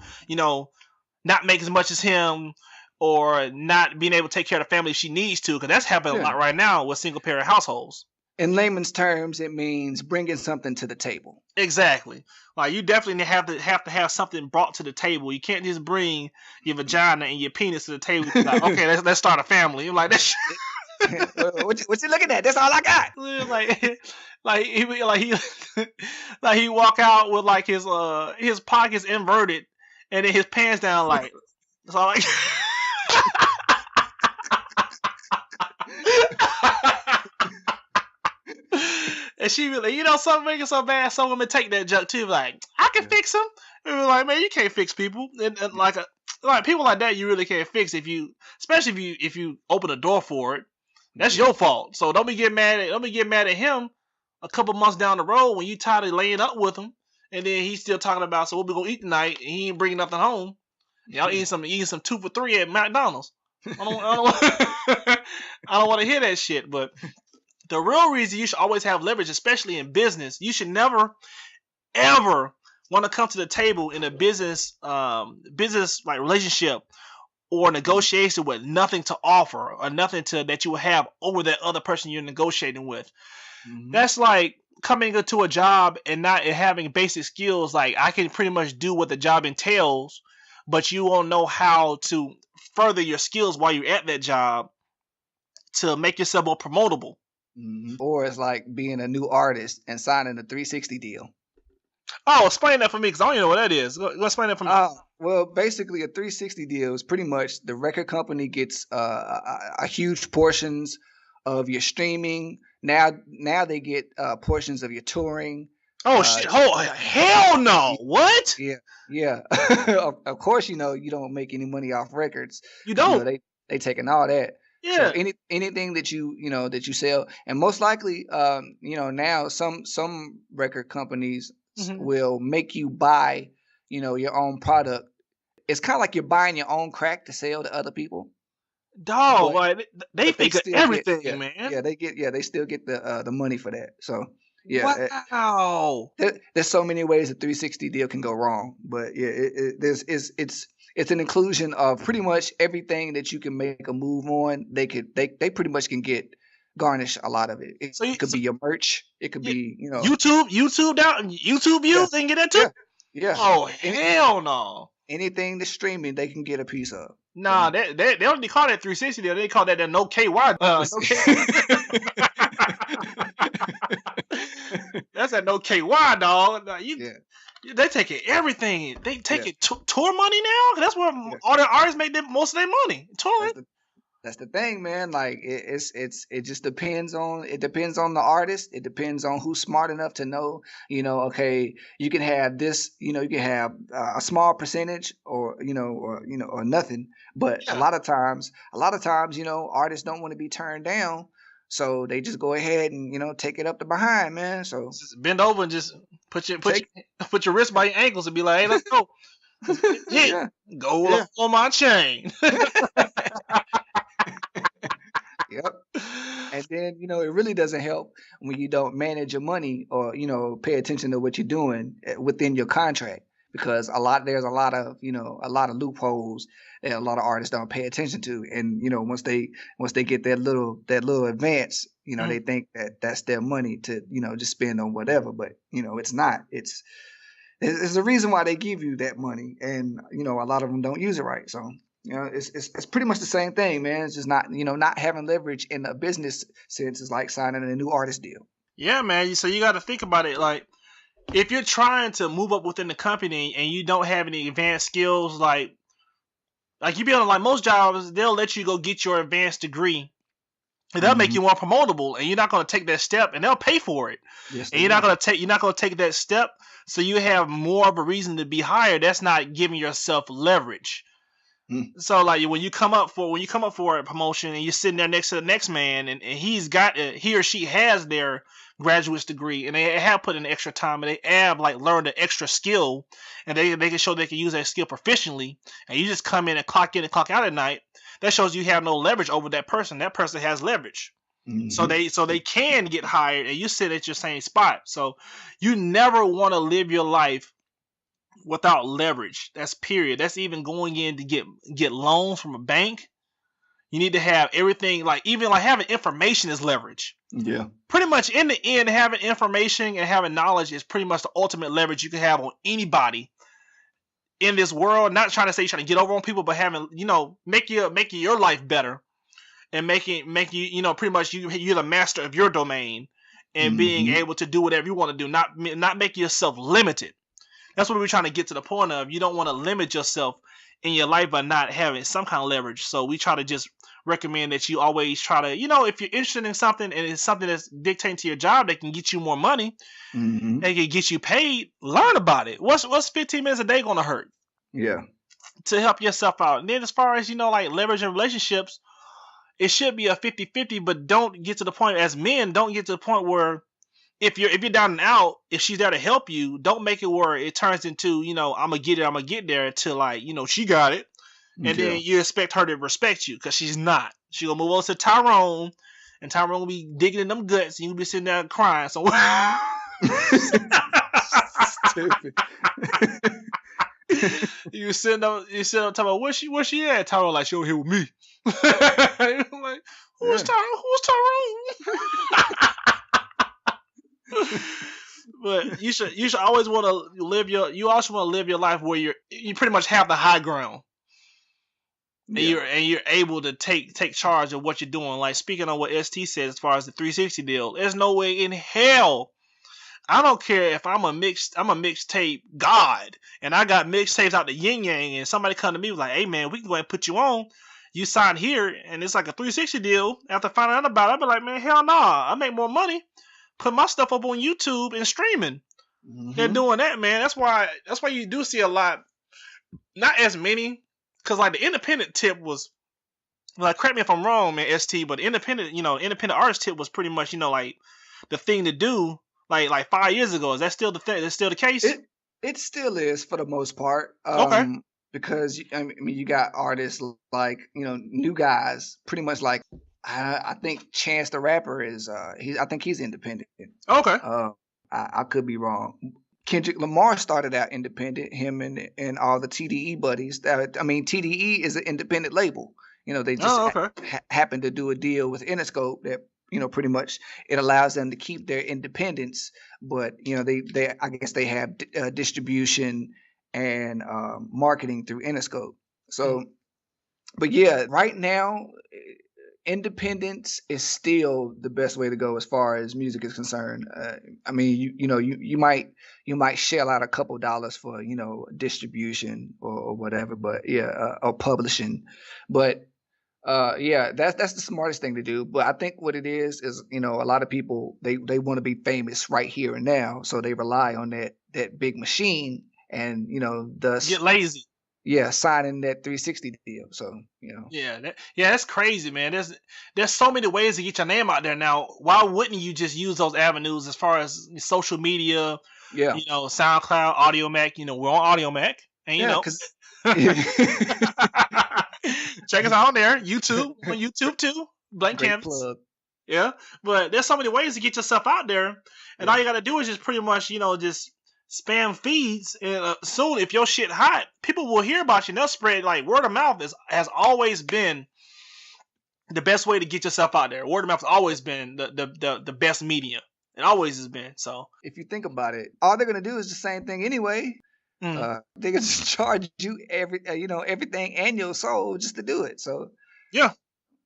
not make as much as him, or not being able to take care of the family if she needs to, because that's happening a lot right now with single parent households. In layman's terms, it means bringing something to the table. Exactly. Like, you definitely have to have something brought to the table. You can't just bring your vagina and your penis to the table. Like, okay, let's start a family. You're like, that shit. What you looking at? That's all I got. He walk out with like his pockets inverted, and then his pants down. Like, that's all I got. And she be like, something making so bad, some women take that junk too. Like, I can fix him. And we're like, man, you can't fix people. And like people like that, you really can't fix especially if you open a door for it. That's your fault. So don't be getting mad at him a couple months down the road when you tired of laying up with him, and then he's still talking about, so what we gonna eat tonight, and he ain't bringing nothing home. Y'all eating some 2 for $3 at McDonald's. I don't want to hear that shit. But the real reason you should always have leverage, especially in business, you should never, ever want to come to the table in a business like relationship or negotiation with nothing to offer, or nothing that you will have over that other person you're negotiating with. Mm-hmm. That's like coming into a job and not having basic skills. Like, I can pretty much do what the job entails, but you won't know how to further your skills while you're at that job to make yourself more promotable. Mm-hmm. Or it's like being a new artist and signing a 360 deal. Oh, explain that for me, because I don't even know what that is. Go explain that for me. Well, basically, a 360 deal is pretty much the record company gets a huge portions of your streaming. Now they get portions of your touring. Oh shit! Oh hell no! What? Yeah. Of course, you don't make any money off records. You don't. They taking all that. So Yeah. anything that that you sell, and most likely, now some record companies will make you buy, your own product. It's kind of like you're buying your own crack to sell to other people. Dog, like they think of everything, man. Yeah, they still get the money for that. So yeah, wow. There's so many ways a 360 deal can go wrong, but yeah, it's an inclusion of pretty much everything that you can make a move on. They pretty much can garnish a lot of it. It could be your merch. It could be YouTube views. They can get that too. Yeah. Oh hell no. Anything that's streaming, they can get a piece of. Nah, they don't call that 360 deal. They call that the no KY. That's a no KY, dog. They taking everything. They taking tour money now. That's where all the artists make most of their money. Touring. That's the thing, man. Like it just depends on the artist. It depends on who's smart enough to know, okay, you can have this, you can have a small percentage or nothing. But a lot of times, artists don't want to be turned down. So they just go ahead and take it up the behind, man. So just bend over and just put your wrist by your ankles and be like, hey, let's go. Go on my chain. Yep. And then, it really doesn't help when you don't manage your money or, pay attention to what you're doing within your contract, because there's a lot of loopholes that a lot of artists don't pay attention to. And, once they get that little advance, they think that that's their money to, just spend on whatever, but, it's not. There's a reason why they give you that money, and, a lot of them don't use it right. So, it's pretty much the same thing, man. It's just not having leverage in a business sense is like signing a new artist deal. Yeah, man. So you got to think about it. Like, if you're trying to move up within the company and you don't have any advanced skills, like you be on like most jobs, they'll let you go get your advanced degree. And they'll make you more promotable, and you're not going to take that step, and they'll pay for it. Yes, and you're not going to take that step, so you have more of a reason to be hired. That's not giving yourself leverage. So like when you come up for a promotion and you're sitting there next to the next man and he or she has their graduate's degree and they have put in extra time and they have like learned an extra skill and they can show they can use that skill proficiently, and you just come in and clock out at night, that shows you have no leverage over that person. That person has leverage. So they can get hired and you sit at your same spot. So you never want to live your life without leverage. That's period. That's even going in to get loans from a bank. You need to have everything, like even like having information is leverage. Yeah. Pretty much in the end, having information and having knowledge is pretty much the ultimate leverage you can have on anybody in this world. Not trying to say you're trying to get over on people, but having, making your life better and make you, pretty much you're the master of your domain and being able to do whatever you want to do, not make yourself limited. That's what we're trying to get to the point of. You don't want to limit yourself in your life by not having some kind of leverage. So we try to just recommend that you always try to, if you're interested in something and it's something that's dictating to your job that can get you more money, they can get you paid, learn about it. What's 15 minutes a day going to hurt? Yeah. To help yourself out. And then as far as, like leverage in relationships, it should be a 50-50, but don't get to the point, as men, don't get to the point where if you're down and out, if she's there to help you, don't make it where it turns into, I'm going to get there until like, she got it. And then you expect her to respect you, because she's not. She going to move on to Tyrone, and Tyrone will be digging in them guts, and you'll be sitting there crying. So Stupid. you sitting up talking about where she at? Tyrone like, she over here with me. I'm like, who's Tyrone? But you should always want to live your life where you pretty much have the high ground. And you're able to take charge of what you're doing. Like speaking on what ST said as far as the 360 deal, there's no way in hell. I don't care if I'm a mixtape god and I got mixtapes out the yin yang and somebody come to me like, hey man, we can go ahead and put you on. you sign here and it's like a 360 deal. After finding out about it, I'd be like, man, hell nah, I make more money put my stuff up on YouTube and streaming than doing that, man. That's why you do see a lot, not as many, because like the independent tip was, like, correct me if I'm wrong, man, ST, but independent artist tip was pretty much, like the thing to do, like 5 years ago. Is that still the thing? That's still the case? It still is for the most part. Okay. Because I mean, you got artists like new guys, pretty much like I think Chance the Rapper is I think he's independent. Okay. I could be wrong. Kendrick Lamar started out independent. Him and all the TDE buddies. I mean, TDE is an independent label. They just happen to do a deal with Interscope that pretty much it allows them to keep their independence, but they I guess they have distribution and marketing through Interscope. So, but yeah, right now, independence is still the best way to go as far as music is concerned. I mean, you might shell out a couple dollars for distribution or whatever, but yeah, or publishing, but yeah, that's the smartest thing to do. But I think what it is a lot of people they want to be famous right here and now, so they rely on that big machine. And thus get lazy. Yeah, signing that 360 deal. So Yeah, that's crazy, man. There's so many ways to get your name out there now. Why wouldn't you just use those avenues as far as social media? Yeah, SoundCloud, Audio Mac. We're on Audio Mac, and check us out on there. YouTube on YouTube too. Blank Great Canvas. plug. Yeah, but there's so many ways to get yourself out there, and all you got to do is just pretty much just spam feeds, and soon if your shit hot, people will hear about you and they'll spread. Like, word of mouth has always been the best way to get yourself out there. Word of mouth has always been the best media. It always has been. So if you think about it, all they're gonna do is the same thing anyway. They're gonna charge you everything annual soul just to do it. So yeah,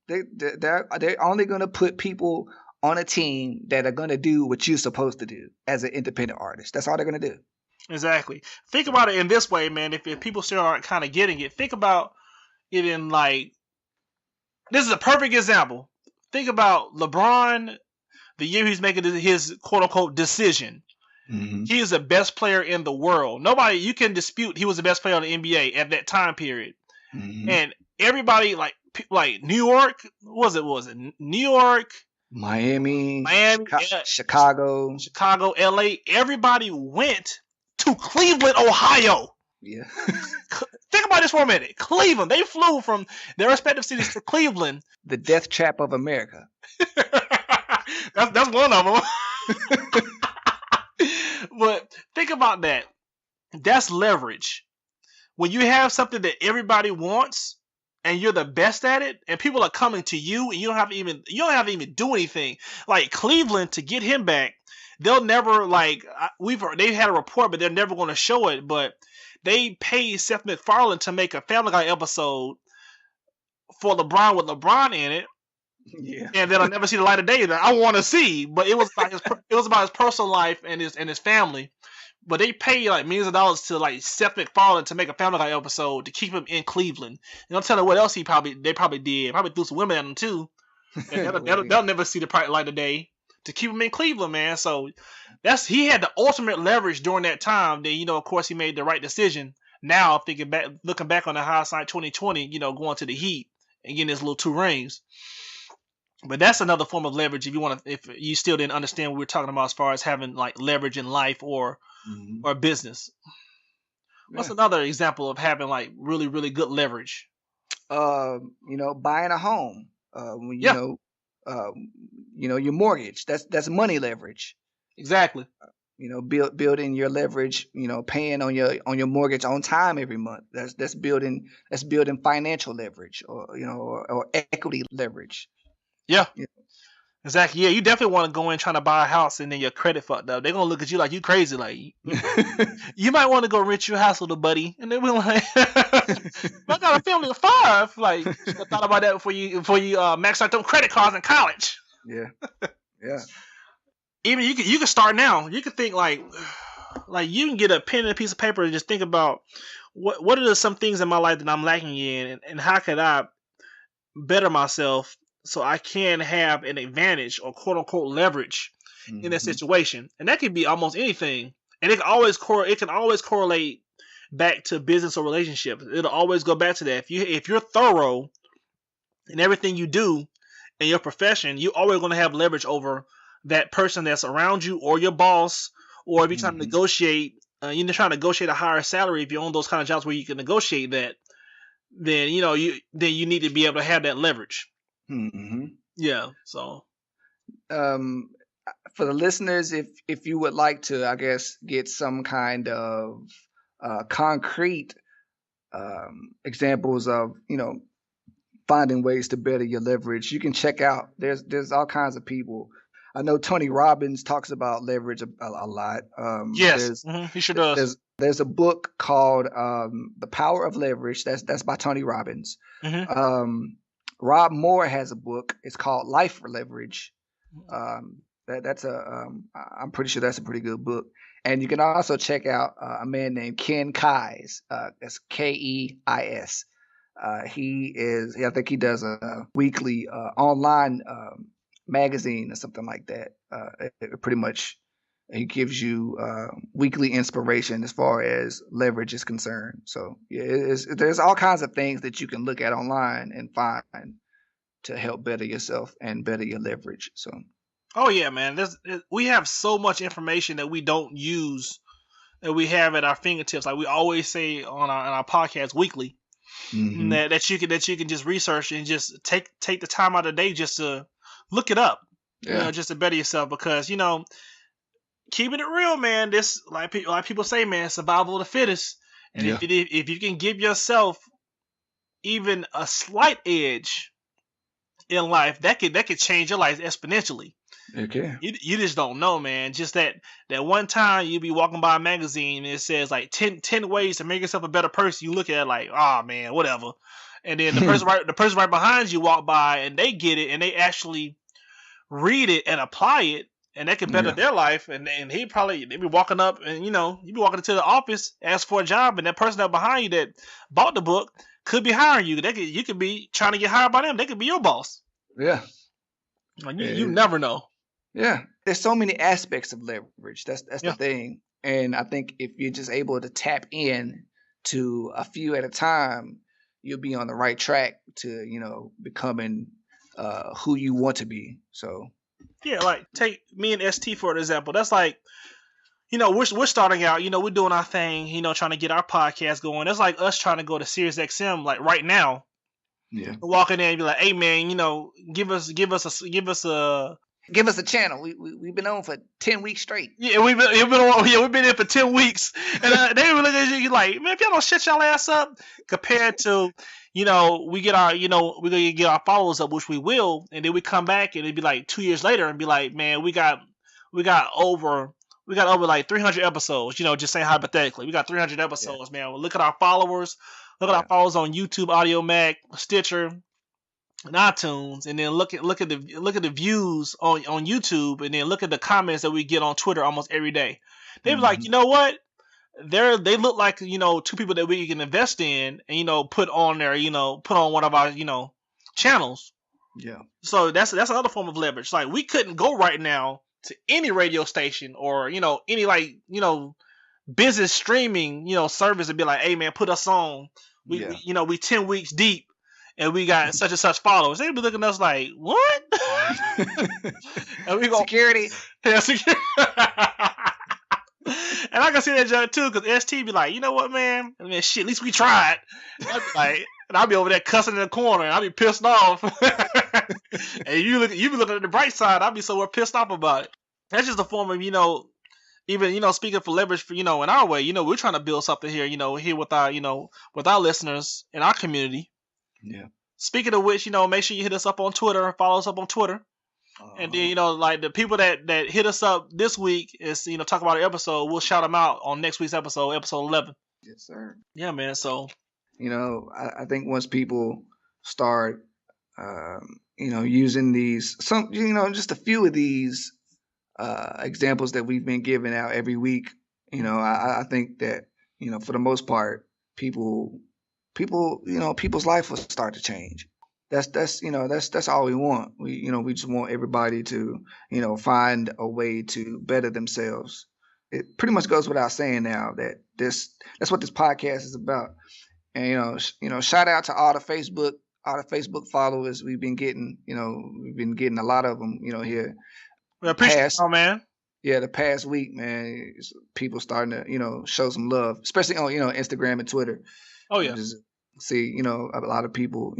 they're only gonna put people on a team that are going to do what you're supposed to do as an independent artist. That's all they're going to do. Exactly. Think about it in this way, man. If people still aren't kind of getting it, think about it in like, this is a perfect example. Think about LeBron, the year he's making his quote unquote decision. Mm-hmm. He is the best player in the world. Nobody, you can dispute he was the best player in the NBA at that time period. Mm-hmm. And everybody like New York, was it New York, Miami, Chicago, LA, everybody went to Cleveland, Ohio. Yeah. Think about this for a minute. Cleveland, they flew from their respective cities to Cleveland. The death trap of America. that's one of them. But think about that. That's leverage. When you have something that everybody wants, and you're the best at it, and people are coming to you, and you don't have to even do anything. Like Cleveland, to get him back, they'll never they've had a report, but they're never going to show it. But they paid Seth MacFarlane to make a Family Guy episode for LeBron with LeBron in it. Yeah, and then I'll never see the light of day that I want to see. But it was about his personal life and his family. But they pay like millions of dollars to like Seth MacFarlane to make a Family Guy episode to keep him in Cleveland. And I'm telling you what else they probably did. Probably threw some women at him too. And they'll never see the light of day to keep him in Cleveland, man. So he had the ultimate leverage during that time. Then of course, he made the right decision. Now looking back on the hindsight 2020, going to the Heat and getting his little 2 rings. But that's another form of leverage if you still didn't understand what we were talking about as far as having like leverage in life or business. What's another example of having like really, really good leverage? Buying a home. Your mortgage. That's money leverage. Exactly. Building your leverage. Paying on your mortgage on time every month. That's building financial leverage or equity leverage. Yeah. Exactly. Yeah, you definitely want to go in trying to buy a house and then your credit fucked up. They're gonna look at you like you crazy. Like you might want to go rent your house, little buddy. And they'll be like, "I got a family of 5." Like, you should have thought about that before you max out them credit cards in college. Yeah. Yeah. Even you can start now. You can think like you can get a pen and a piece of paper and just think about what are some things in my life that I'm lacking in, and how could I better myself so I can have an advantage or quote unquote leverage in that situation. And that could be almost anything. And it can always correlate back to business or relationships. It'll always go back to that. If you're thorough in everything you do in your profession, you're always going to have leverage over that person that's around you or your boss. Or if you're trying to negotiate, you're trying to negotiate a higher salary. If you're on those kind of jobs where you can negotiate that, then you need to be able to have that leverage. Yeah. So, for the listeners, if you would like to, I guess, get some kind of concrete examples of finding ways to better your leverage, you can check out. There's all kinds of people. I know Tony Robbins talks about leverage a lot. yes, he sure does. There's a book called The Power of Leverage. That's by Tony Robbins. Rob Moore has a book. It's called Life Leverage. I'm pretty sure that's a pretty good book. And you can also check out a man named Ken Kais. That's Keis. I think he does a weekly online magazine or something like that. It pretty much he gives you weekly inspiration as far as leverage is concerned. So yeah, there's all kinds of things that you can look at online and find to help better yourself and better your leverage. So. Oh yeah, man. We have so much information that we don't use, that we have at our fingertips. Like we always say on our podcast weekly, that you can just research and just take the time out of the day just to look it up, just to better yourself. Because keeping it real, man. This like people say, man, survival of the fittest. And if you can give yourself even a slight edge in life, that could change your life exponentially. Okay. You just don't know, man. Just that one time you be walking by a magazine and it says like 10 ways to make yourself a better person. You look at it like, oh man, whatever. And then the person right behind you walk by and they get it and they actually read it and apply it, and that can better their life. And they be walking up and you be walking into the office, ask for a job, and that person that behind you that bought the book could be hiring you. You could be trying to get hired by them. They could be your boss. Yeah. You never know. Yeah, there's so many aspects of leverage. That's the thing. And I think if you're just able to tap in to a few at a time, you'll be on the right track to, becoming who you want to be. So yeah, like take me and ST for example. That's like, we're starting out, we're doing our thing, trying to get our podcast going. That's like us trying to go to Sirius XM like right now. Yeah. Walk in there and be like, hey man, give us a channel. We've been on for 10 weeks straight. Yeah, we've been in for 10 weeks, and they were looking at you like, man, if y'all don't shut y'all ass up. Compared to, we get our, we're gonna get our followers up, which we will, and then we come back and it'd be like 2 years later and be like, man, we got over like 300 episodes. Just saying hypothetically, we got 300 episodes, man. Look at our followers. Look at our followers on YouTube, Audio Mac, Stitcher, and iTunes, and then look at the views on YouTube, and then look at the comments that we get on Twitter almost every day. They be like, you know what? They look like two people that we can invest in, and put on one of our channels. Yeah. So that's another form of leverage. Like we couldn't go right now to any radio station or any business streaming service and be like, hey man, put us on. We 10 weeks deep and we got such and such followers. They'd be looking at us like, what? And we go security. Yeah, security. And I can see that judge too, because ST be like, you know what, man? I mean, shit, at least we tried. And I'll be over there cussing in the corner, and I'll be pissed off. And you be looking at the bright side. I'll be so pissed off about it. That's just a form of, even speaking for leverage for in our way. We're trying to build something here. Here with our with our listeners in our community. Yeah. Speaking of which, make sure you hit us up on Twitter, follow us up on Twitter. And then, like the people that hit us up this week is, talk about an episode. We'll shout them out on next week's episode 11. Yes, sir. Yeah, man. So, I think once people start, using these, just a few of these examples that we've been giving out every week, I think that, for the most part, people's life will start to change. that's all we want. We just want everybody to find a way to better themselves. It pretty much goes without saying now that that's what this podcast is about. And shout out to all the Facebook followers we've been getting a lot of them here We appreciate past y'all, man. the past week, man. People starting to show some love, especially on Instagram and Twitter. Oh yeah. Just see a lot of people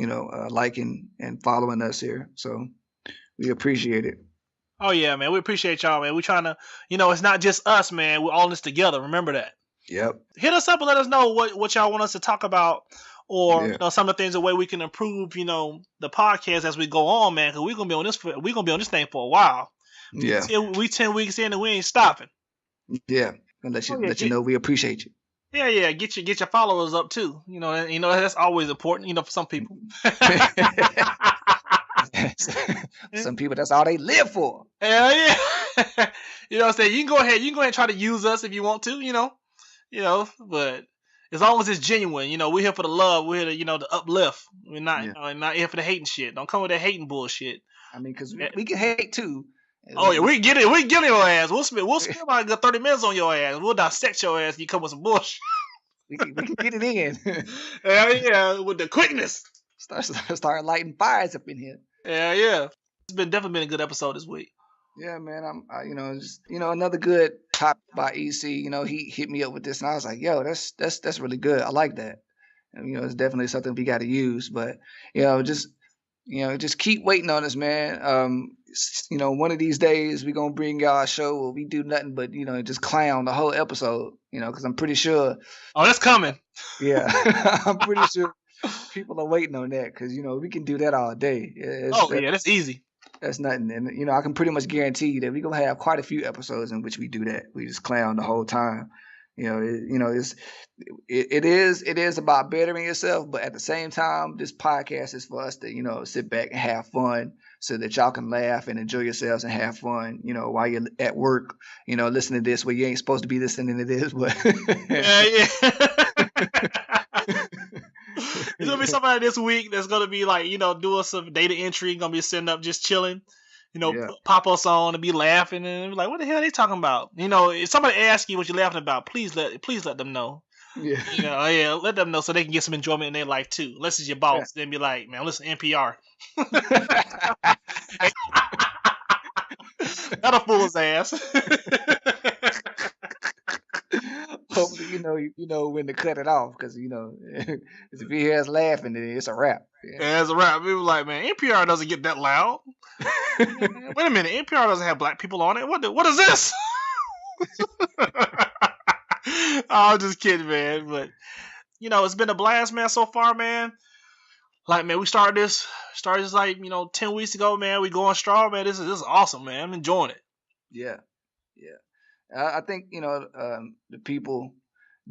liking and following us here, so we appreciate it. Oh yeah, man. We appreciate y'all, man. We trying to, it's not just us, man. We're all in this together. Remember that. Yep. Hit us up and let us know what y'all want us to talk about, or Yeah. some of the things, the way we can improve, the podcast as we go on, man. Because we're gonna be on this thing for a while. Yeah. We 10 weeks in and we ain't stopping. Yeah. And let you Oh, yeah, let you know we appreciate you. Yeah. Get your followers up too. That's always important. For some people. Some people, that's all they live for. Hell yeah. What I'm saying? You can go ahead and try to use us if you want to. But as long as it's genuine, we're here for the love. We're here to, to uplift. We're not, not here for the hating shit. Don't come with that hating bullshit. I mean, because we can hate too. Oh yeah, we can get it. We can get your ass. We'll spend about a good 30 minutes on your ass. We'll dissect your ass. And you come with some bullshit. we can get it in. Hell yeah, with the quickness. Start lighting fires up in here. Hell yeah. It's definitely been a good episode this week. Yeah, man. Another good topic by EC. He hit me up with this, and I was like, "Yo, that's really good. I like that." And, it's definitely something we got to use. But just keep waiting on us, man. One of these days we're gonna bring y'all a show where we do nothing but just clown the whole episode. Because I'm pretty sure. Oh, that's coming. Yeah, I'm pretty sure people are waiting on that because we can do that all day. That's easy. That's nothing, and I can pretty much guarantee you that we're gonna have quite a few episodes in which we do that. We just clown the whole time. It is about bettering yourself, but at the same time, this podcast is for us to sit back and have fun, so that y'all can laugh and enjoy yourselves and have fun. While you're at work, listening to this where you ain't supposed to be listening to this, but yeah. There's gonna be somebody this week that's gonna be like, doing some data entry, gonna be sitting up just chilling, pop us on and be laughing and be like, what the hell are they talking about? If somebody asks you what you're laughing about, please let them know. Yeah. Let them know so they can get some enjoyment in their life too. Unless it's your boss, then be like, man, listen to NPR. That'll fool his ass. Hopefully, you know when to cut it off because if he hears laughing, then it's a wrap. Yeah, it's a wrap. People like, man, NPR doesn't get that loud. Wait a minute, NPR doesn't have black people on it. What is this? I'm just kidding, man. But it's been a blast, man, so far, man. Like, man, we started this like 10 weeks ago, man. We going strong, man. This is awesome, man. I'm enjoying it. Yeah. I think the people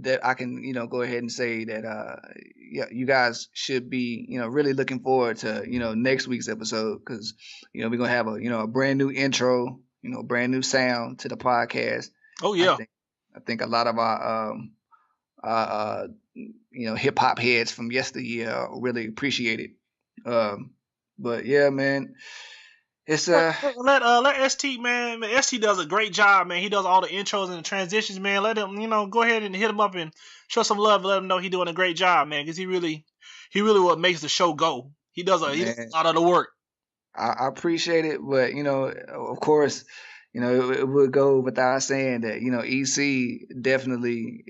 that I can go ahead and say that you guys should be really looking forward to next week's episode because we're gonna have a brand new intro, brand new sound to the podcast. Oh yeah. I think a lot of our hip hop heads from yesteryear really appreciate it. But yeah, man. It's let ST, man. ST does a great job, man. He does all the intros and the transitions, man. Let him, go ahead and hit him up and show some love. Let him know he's doing a great job, man. Because he really what makes the show go. He does a lot of the work. I appreciate it, but of course, it would go without saying that EC definitely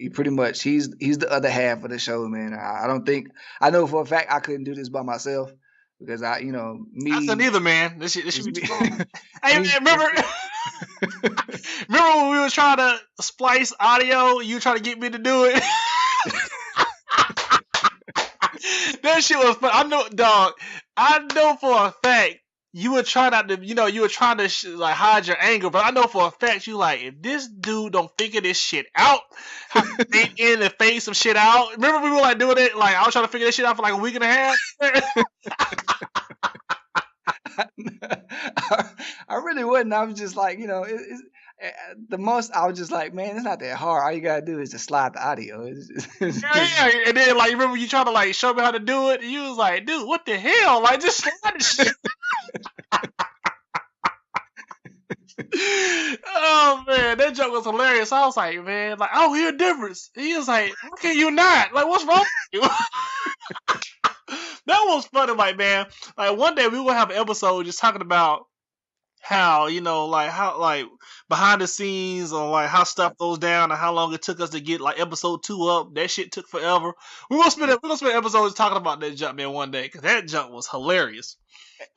he pretty much he's the other half of the show, man. I know for a fact I couldn't do this by myself. Because I couldn't either, man. This should be too long. Hey, man, remember when we were trying to splice audio? You trying to get me to do it? That shit was fun. I know for a fact you were trying not to, you were trying to hide your anger, but I know for a fact you like, if this dude don't figure this shit out, think in and fade some shit out. Remember we were doing it, I was trying to figure this shit out for a week and a half. I really wasn't. I was just like, the most I was just like, man, it's not that hard. All you gotta do is just slide the audio. Yeah. And then like remember you trying to like show me how to do it, and you was like, dude, what the hell? Like just slide the shit. Oh man, that joke was hilarious. I was like, man, like I don't hear a difference. He was like, how can you not? Like, what's wrong with you? That was funny, like man. Like one day we will have an episode just talking about how, like how like behind the scenes or like how stuff goes down and how long it took us to get like episode 2 up. That shit took forever. We're gonna spend episodes talking about that jump, man, one day, because that jump was hilarious.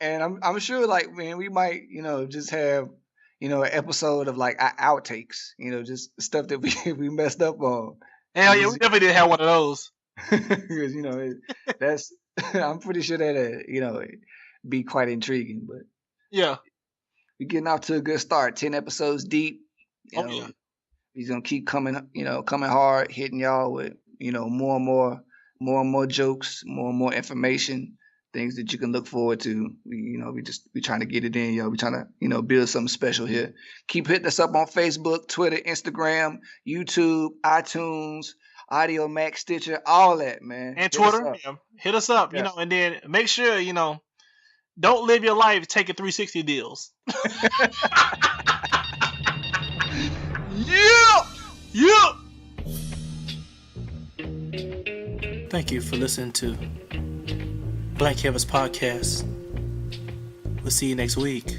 And I'm sure, like, man, we might, just have, an episode of like outtakes, just stuff that we messed up on. Hell yeah, we definitely did have one of those. Because that's I'm pretty sure that be quite intriguing. But yeah, we're getting off to a good start. 10 episodes deep. Yeah. He's gonna keep coming hard, hitting y'all with more and more jokes, more and more information, things that you can look forward to. We trying to get it in, yo. We trying to build something special here. Keep hitting us up on Facebook, Twitter, Instagram, YouTube, iTunes, Audio Max, Stitcher, all that, man. And Twitter. Hit us up, Yeah. and then make sure, don't live your life taking 360 deals. Yeah. Thank you for listening to Blank Canvas Podcast. We'll see you next week.